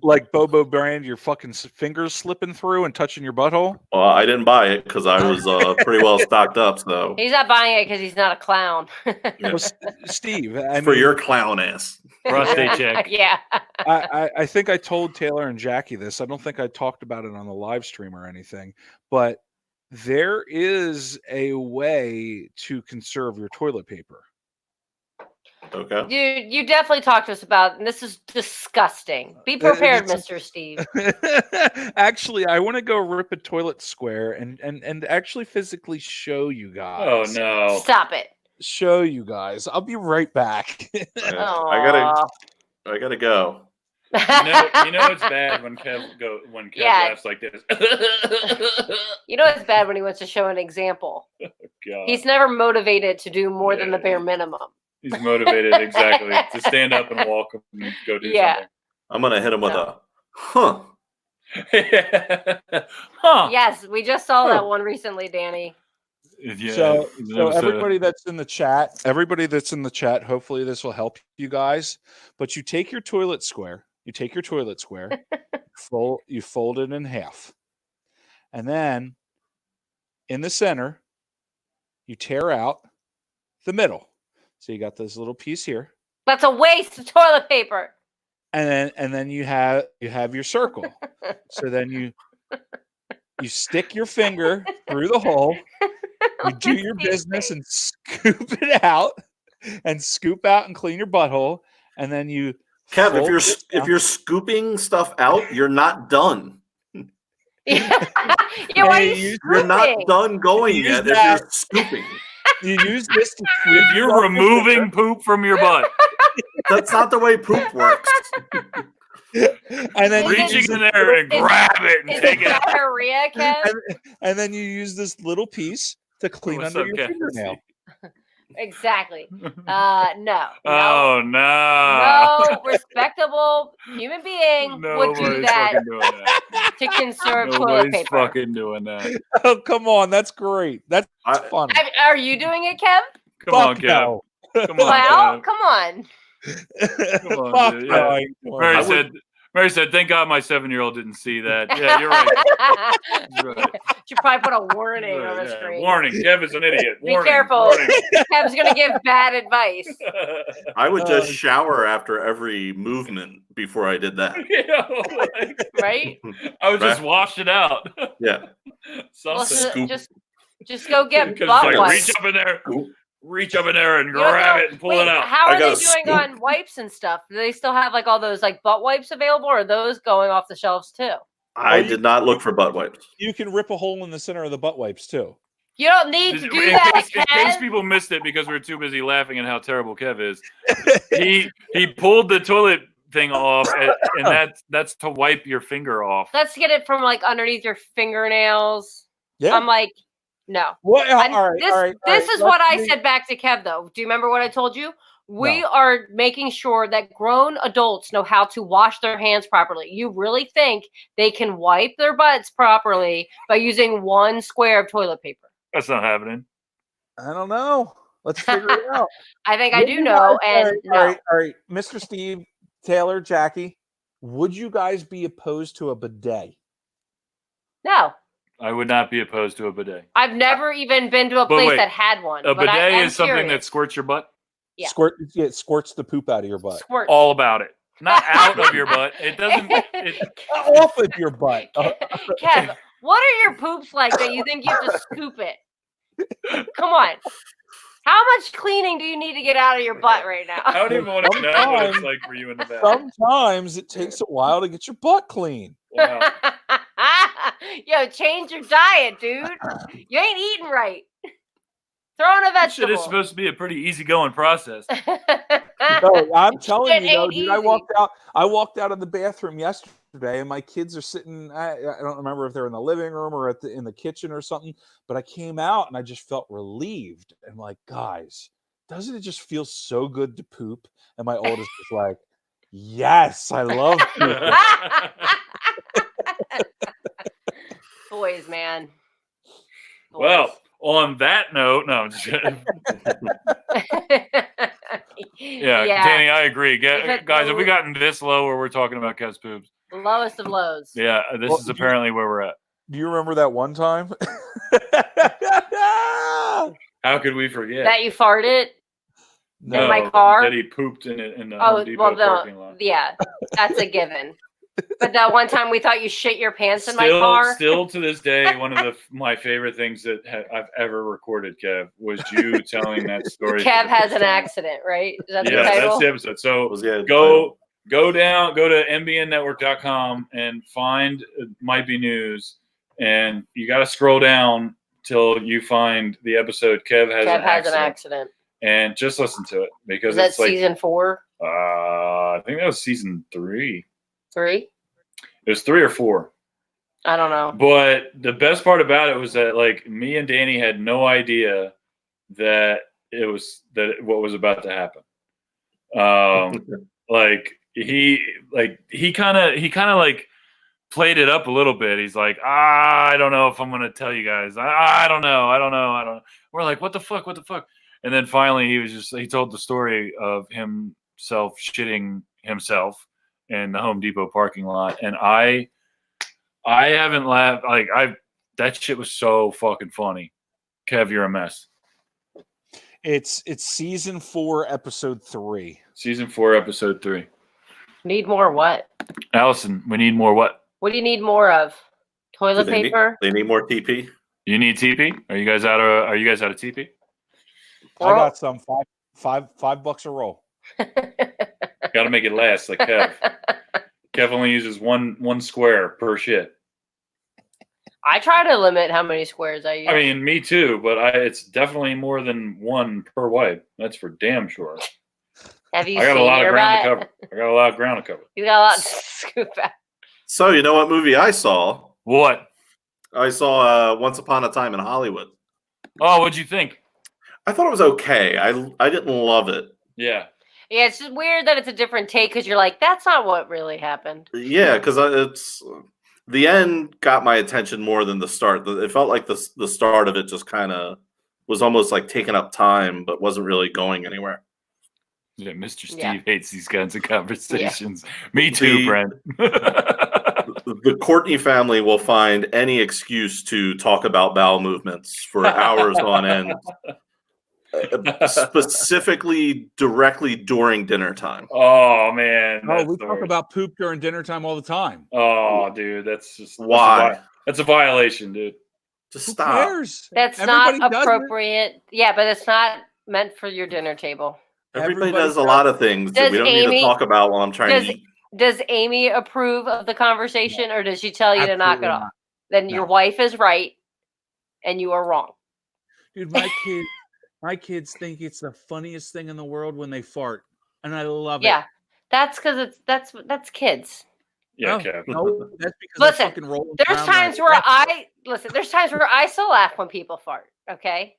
Like Bobo brand, your fucking fingers slipping through and touching your butthole. well, I didn't buy it because I was pretty well stocked up. So He's not buying it because he's not a clown. Well, Steve, for your clown ass. Prostate check. Yeah. I think I told Taylor and Jackie this. I don't think I talked about it on the live stream or anything, but there is a way to conserve your toilet paper. Okay. You definitely talked to us about, and this is disgusting. Be prepared, Mr. Steve. Actually, I want to go rip a toilet square and actually physically show you guys. Oh no! Stop it. Show you guys. I'll be right back. I gotta go. You know it's bad when Kev laughs like this. You know it's bad when he wants to show an example. God. He's never motivated to do more than the bare minimum. He's motivated exactly to stand up and walk and go do something. I'm gonna hit him with a huh. Huh. Yes, we just saw that one recently, Danny. Yeah, So everybody that's in the chat, hopefully this will help you guys. But you take your toilet square, you fold it in half, and then in the center, you tear out the middle. So you got this little piece here. That's a waste of toilet paper. And then you have your circle. So then you stick your finger through the hole. You do your business and scoop it out, and scoop out and clean your butthole, and then you. Kev, if you're scooping stuff out, you're not done. Yeah, why are you You're not done going yet if you're scooping. You use this to if you're removing poop from your butt. That's not the way poop works. And then reaching in there and grab it and take it out. Diarrhea, Kev? And then you use this little piece to clean under your fingernail. Exactly. No. Oh no. No respectable human being would do that to conserve toilet paper. Nobody's fucking doing that. Oh, come on. That's great. That's fun. Are you doing it, Kev? Come on, Kev. No. Come on, Well, Kev. come on. Come on, Fuck dude. no, Yeah. Mary said, thank God my 7-year-old didn't see that. Yeah, you're right. You're right. Should probably put a warning on the screen. Warning, Kev is an idiot. Be careful. Warning. Kev's going to give bad advice. I would just shower after every movement before I did that. Right? I would just wash it out. Yeah. Well, just go get butt like, wipes. reach up in there and grab it and pull it out. How are they doing on wipes and stuff? Do they still have like all those like butt wipes available, or are those going off the shelves too? I did not look for butt wipes. You can rip a hole in the center of the butt wipes too. You don't need to do that, in case people missed it because we were too busy laughing at how terrible Kev is. He pulled the toilet thing off, and that's to wipe your finger off. Let's get it from like underneath your fingernails. Yeah. I'm like, no. What? All right. This is what I said back to Kev, though. Do you remember what I told you? We are making sure that grown adults know how to wash their hands properly. You really think they can wipe their butts properly by using one square of toilet paper? That's not happening. I don't know. Let's figure it out. I think I do know. And all right. Mr. Steve, Taylor, Jackie, would you guys be opposed to a bidet? No. I would not be opposed to a bidet. I've never even been to a place that had one. A bidet is something that squirts your butt? Yeah. It squirts the poop out of your butt. Squirt. All about it. not out of your butt. It doesn't. Off of your butt. Kev, what are your poops like that you think you have to scoop it? Come on. How much cleaning do you need to get out of your butt right now? I don't even want to know what it's like for you in the bathroom. Sometimes it takes a while to get your butt clean. Wow. Yo, change your diet, dude. You ain't eating right. Throw in a That shit vegetable. is supposed to be a pretty easygoing process. No, I'm telling you, though, ain't dude. I easy. walked out of the bathroom yesterday, and my kids are sitting. I don't remember if they're in the living room or in the kitchen or something. But I came out and I just felt relieved. And like, guys, doesn't it just feel so good to poop? And my oldest was like, "Yes, I love pooping." Boys, man. Boys. Well, on that note, no, I'm just kidding. Yeah, Danny, I agree. Guys, have we gotten this low where we're talking about Kev's poops? Lowest of lows. Yeah, this is apparently where we're at. Do you remember that one time? How could we forget? That you farted No, in my car? that he pooped in the Home Depot parking lot. Yeah, that's a given. But that one time we thought you shit your pants in my car. Still to this day, one of my favorite things that I've ever recorded, Kev, was you telling that story. Kev has an accident, right? Is that the Yeah, title? that's the episode. So Go go to mbnnetwork.com and find Might Be News, and you got to scroll down till you find the episode Kev has an accident, and just listen to it because is that it's like season 4? I think that was season 3. 3? It was 3 or 4. I don't know. But the best part about it was that like me and Danny had no idea that what was about to happen. Like he kind of like played it up a little bit. He's like, I don't know if I'm gonna tell you guys. I don't know. We're like, what the fuck? And then finally he told the story of himself shitting himself in the Home Depot parking lot, and I haven't laughed that shit was so fucking funny. Kev, you're a mess. It's season 4, episode 3. Season 4, episode 3. Need more what? Allison, we need more what? What do you need more of? Toilet paper? They need more TP. You need TP? Are you guys out of TP? I got some $5 a roll. Got to make it last, like Kev. Kev only uses one square per shit. I try to limit how many squares I use. I mean, me too, but it's definitely more than one per wipe. That's for damn sure. Have you I got seen a lot of your ground to butt? cover. I got a lot of ground to cover. You got a lot to scoop out. So you know what movie I saw? What? I saw Once Upon a Time in Hollywood. Oh, what'd you think? I thought it was okay. I didn't love it. Yeah. Yeah, it's just weird that it's a different take because you're like, that's not what really happened. Yeah, because it's the end got my attention more than the start. It felt like the start of it just kind of was almost like taking up time, but wasn't really going anywhere. Yeah, Mr. Steve hates these kinds of conversations. Yeah. Me The too, Brent. The Courtney family will find any excuse to talk about bowel movements for hours on end. Specifically, directly during dinner time. Oh man! We talk about poop during dinner time all the time. Oh, dude, that's just why? That's a violation, dude. Just Who stop. cares? That's Everybody not does appropriate. Yeah, but it's not meant for your dinner table. Everybody does a lot of things that we don't need to talk about while I'm trying to eat. Does Amy approve of the conversation, or does she tell you to knock it off? Then your wife is right, and you are wrong. Dude, my kids think it's the funniest thing in the world when they fart, and I love it. Yeah, that's because that's kids. Yeah, no, that's because I fucking roll. There's times where I still laugh when people fart. Okay,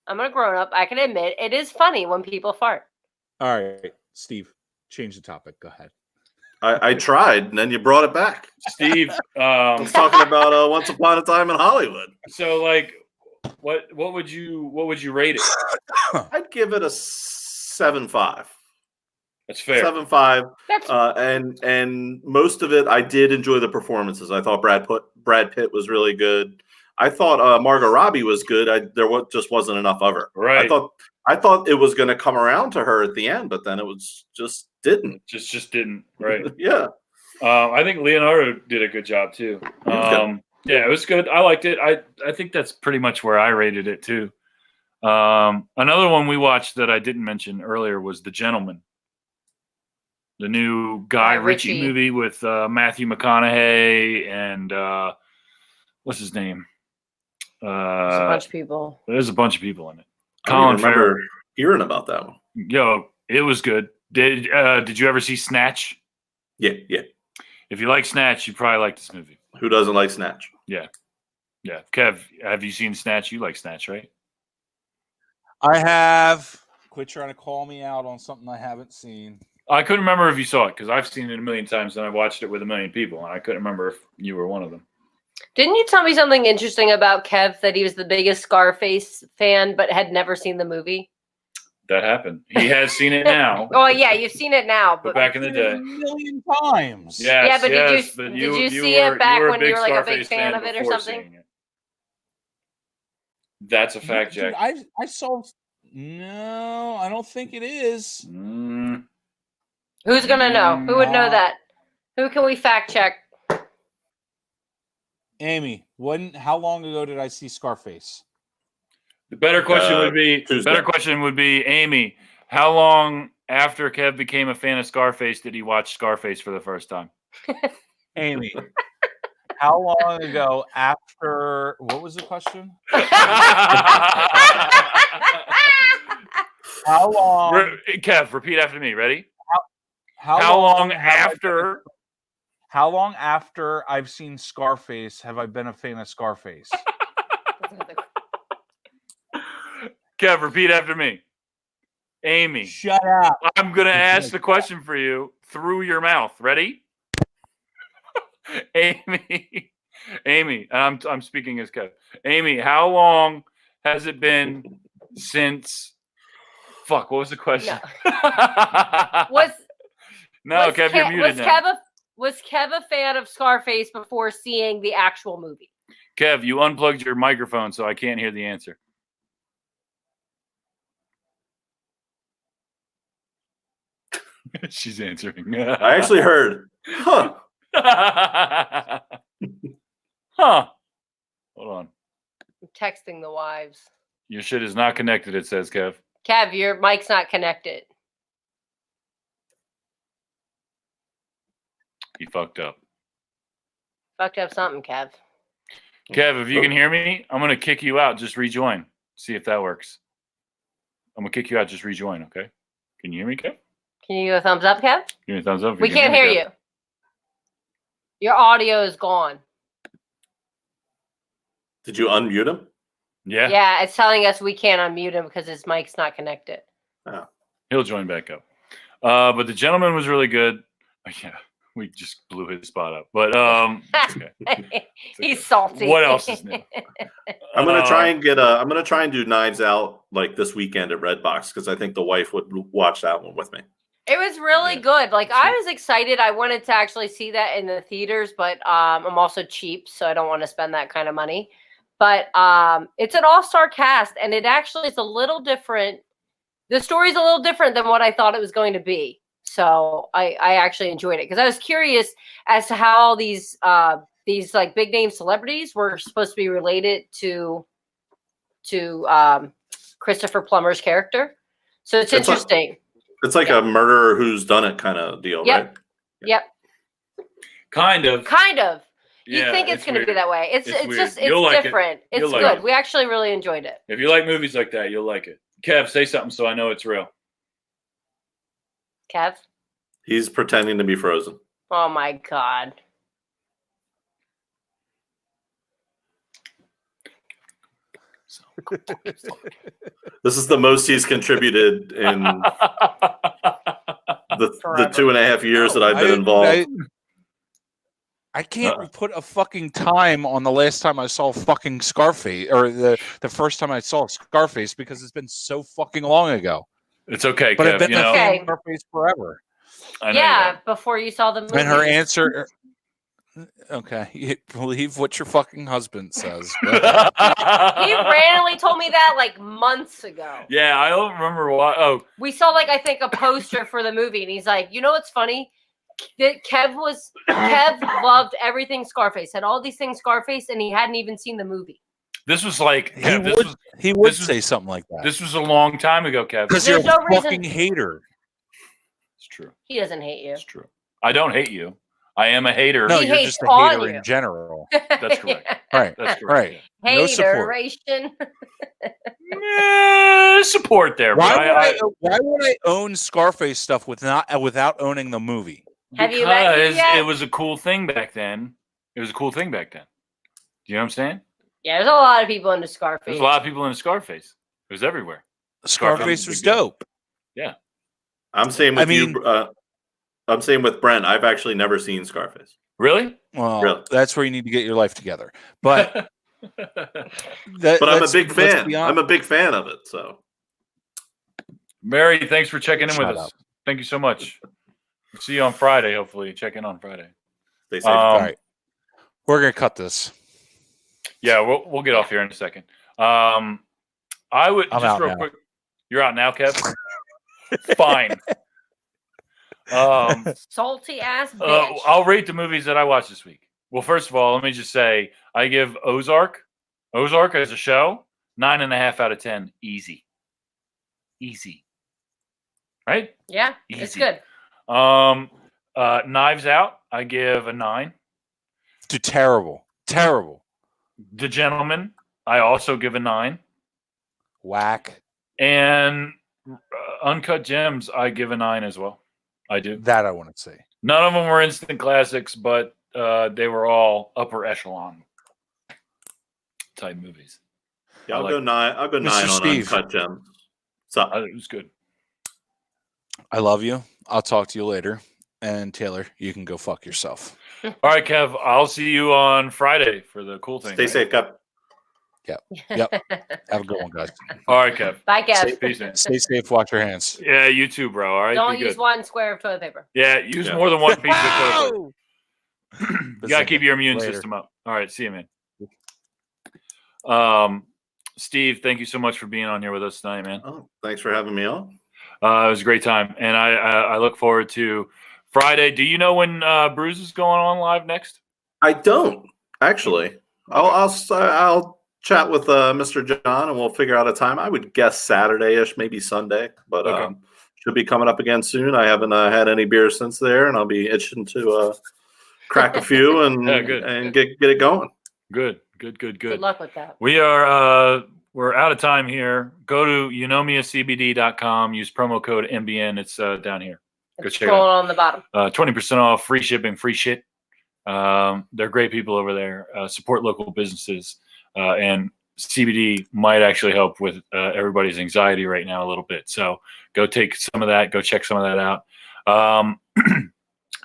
I'm a grown up. I can admit it is funny when people fart. All right, Steve, change the topic. Go ahead. I tried, and then you brought it back. Steve, I was talking about Once Upon a Time in Hollywood. So, like, what would you rate it? I'd give it a 7.5. That's fair. 7.5. And most of it, I did enjoy the performances. I thought Brad Pitt was really good. I thought Margot Robbie was good. Just wasn't enough of her. Right. I thought it was going to come around to her at the end, but then it was just didn't. Just didn't. Right. Yeah. I think Leonardo did a good job too. Yeah, it was good. I liked it. I think that's pretty much where I rated it too. Another one we watched that I didn't mention earlier was The Gentleman, the new Guy Ritchie movie with Matthew McConaughey and what's his name? There's a bunch of people. There's a bunch of people in it. Colin Farrell. Hearing about that one. Yo, it was good. Did you ever see Snatch? Yeah. If you like Snatch, you probably like this movie. Who doesn't like Snatch? Yeah. Kev, have you seen Snatch? You like Snatch, right? I have. Quit trying to call me out on something I haven't seen. I couldn't remember if you saw it because I've seen it a million times and I watched it with a million people, and I couldn't remember if you were one of them. Didn't you tell me something interesting about Kev, that he was the biggest Scarface fan but had never seen the movie? That happened. He has seen it now. Oh yeah, you've seen it now, but back in the day, a million times. Yes, yeah, but yes, did you see it back when you were like a big fan of it or something? That's a fact, Jack. Dude, I saw. No, I don't think it is. Who's gonna know? Who would know that? Who can we fact check? Amy, how long ago did I see Scarface? The better question would be, Amy, how long after Kev became a fan of Scarface did he watch Scarface for the first time? Amy, how long ago after? What was the question? How long? Kev, repeat after me. Ready? How long after? How long after I've seen Scarface have I been a fan of Scarface? Kev, repeat after me. Amy. Shut up. I'm going to ask the question for you through your mouth. Ready? Amy, I'm speaking as Kev. Amy, how long has it been since... Fuck, what was the question? No. Kev, you're muted now. Was Kev a fan of Scarface before seeing the actual movie? Kev, you unplugged your microphone, so I can't hear the answer. She's answering. I actually heard. Huh. Huh. Hold on. I'm texting the wives. Your shit is not connected, it says, Kev. Kev, your mic's not connected. He fucked up. Fucked up something, Kev. Kev, if you can hear me, I'm going to kick you out. Just rejoin. See if that works. I'm going to kick you out. Just rejoin, okay? Can you hear me, Kev? Can you give a thumbs up, Kev? Give me a thumbs up. We can't hear you. Your audio is gone. Did you unmute him? Yeah. Yeah, it's telling us we can't unmute him because his mic's not connected. Oh. He'll join back up. But The Gentleman was really good. Yeah, we just blew his spot up. But okay. He's salty. What else is new? I'm gonna try and do Knives Out like this weekend at Redbox because I think the wife would watch that one with me. It was really good. Like, I was excited. I wanted to actually see that in the theaters, but I'm also cheap, so I don't want to spend that kind of money. But it's an all-star cast, and it actually is a little different. The story's a little different than what I thought it was going to be. So I actually enjoyed it because I was curious as to how these like big name celebrities were supposed to be related to Christopher Plummer's character. So it's interesting. It's like a murderer who's done it kind of deal, right? Yep. Kind of. You think it's going to be that way. It's just like different. It's good. like it. We actually really enjoyed it. If you like movies like that, you'll like it. Kev, say something so I know it's real. Kev? He's pretending to be frozen. Oh my God. This is the most he's contributed in the 2.5 years that I've been involved. I can't put a fucking time on the last time I saw fucking Scarface or the first time I saw Scarface because it's been so fucking long ago. It's okay, but Kev, I've been a Scarface forever. Yeah, before you saw the movie. And her answer, Okay, you believe what your fucking husband says. He randomly told me that like months ago. Yeah, I don't remember why. Oh, we saw like I think a poster for the movie, and he's like, you know what's funny? Kev loved everything Scarface, had all these things Scarface, and he hadn't even seen the movie. this was like he would say something like that. This was a long time ago, Kev. Because you're a fucking hater. It's true. He doesn't hate you. It's true. I don't hate you. I am a hater. No, He you're hates just a hater in general. That's correct. Right. That's correct. Right. No support. Hateration. Support there. Why would I own Scarface stuff without owning the movie? Have you met him yet? It was a cool thing back then. Do you know what I'm saying? Yeah, there's a lot of people into Scarface. There's a lot of people into Scarface. It was everywhere. Scarface was dope. Yeah. I'm saying with you. I'm saying with Brent. I've actually never seen Scarface. Really? Well, that's where you need to get your life together. But but I'm a big fan. I'm a big fan of it. So, Mary, thanks for checking in with us. Thank you so much. See you on Friday. Hopefully, check in on Friday. Stay safe. All right, we're gonna cut this. Yeah, we'll get off here in a second. I would I'm just out real now. quick. You're out now, Kev. Fine. Salty ass bitch. I'll rate the movies that I watched this week. Well, first of all, let me just say I give Ozark as a show 9.5 out of 10. Easy. Right? Yeah, Easy. it's good. Knives Out, I give a 9. Dude, terrible. The Gentleman, I also give a 9. Whack. And Uncut Gems, I give a 9 as well. I do. That I want to see. None of them were instant classics, but they were all upper echelon type movies. Yeah, I'll go 9. I'll go 9 on Steve. Uncut Gems. So It was good. I love you. I'll talk to you later. And Taylor, you can go fuck yourself. All right, Kev. I'll see you on Friday for the cool thing. stay safe, Kev. Yep. Have a good one, guys. All right, Kev. Bye, Kev. Peace, man. Stay safe. Wash your hands. Yeah, you too, bro. All right. Don't Be use good. one square of toilet paper. Yeah, use more than one piece of toilet paper. You gotta Listen, keep your immune later. system up. All right, see you, man. Steve, thank you so much for being on here with us tonight, man. Oh, thanks for having me on. It was a great time, and I look forward to Friday. Do you know when Bruise is going on live next? I don't actually. I'll chat with Mr. John and we'll figure out a time. I would guess Saturday-ish, maybe Sunday, but Okay. should be coming up again soon. I haven't had any beers since there, and I'll be itching to crack a few and and get it going. Good. Good luck with that. We are we're out of time here. Go to eunomiacbd.com. Use promo code MBN. It's down here. Go It's check it out. scrolling on the bottom. 20% off, free shipping, free shit. They're great people over there. Support local businesses, and CBD might actually help with everybody's anxiety right now a little bit. So go take some of that. Go check some of that out.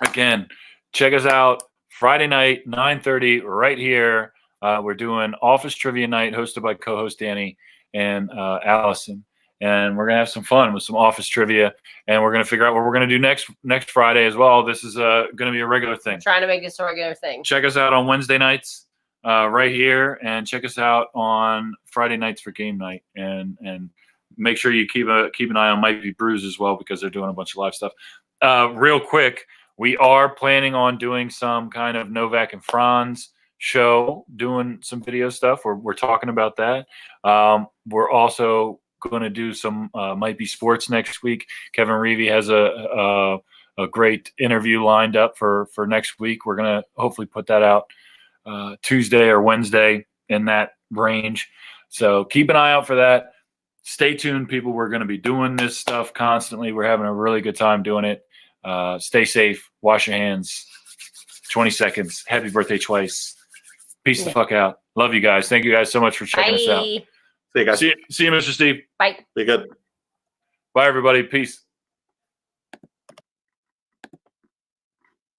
Again, check us out Friday night, 9:30, right here. We're doing Office Trivia Night, hosted by co-host Danny and Allison. And we're gonna have some fun with some Office trivia, and we're gonna figure out what we're gonna do next Friday as well. This is gonna be a regular thing. I'm trying to make this a regular thing. Check us out on Wednesday nights, right here, and check us out on Friday nights for game night. And make sure you keep an eye on Might Be Bruise as well, because they're doing a bunch of live stuff. Real quick, we are planning on doing some kind of Novak and Franz show, doing some video stuff. We're talking about that. We're also going to do some Might Be Sports next week. Kevin Reevy has a great interview lined up for next week. We're going to hopefully put that out Tuesday or Wednesday, in that range. So keep an eye out for that. Stay tuned, people. We're going to be doing this stuff constantly. We're having a really good time doing it. Stay safe. Wash your hands. 20 seconds. Happy birthday twice. Peace the fuck out. Love you guys. Thank you guys so much for checking us out. See you guys. See you, Mr. Steve. Bye. Be good. Bye, everybody. Peace.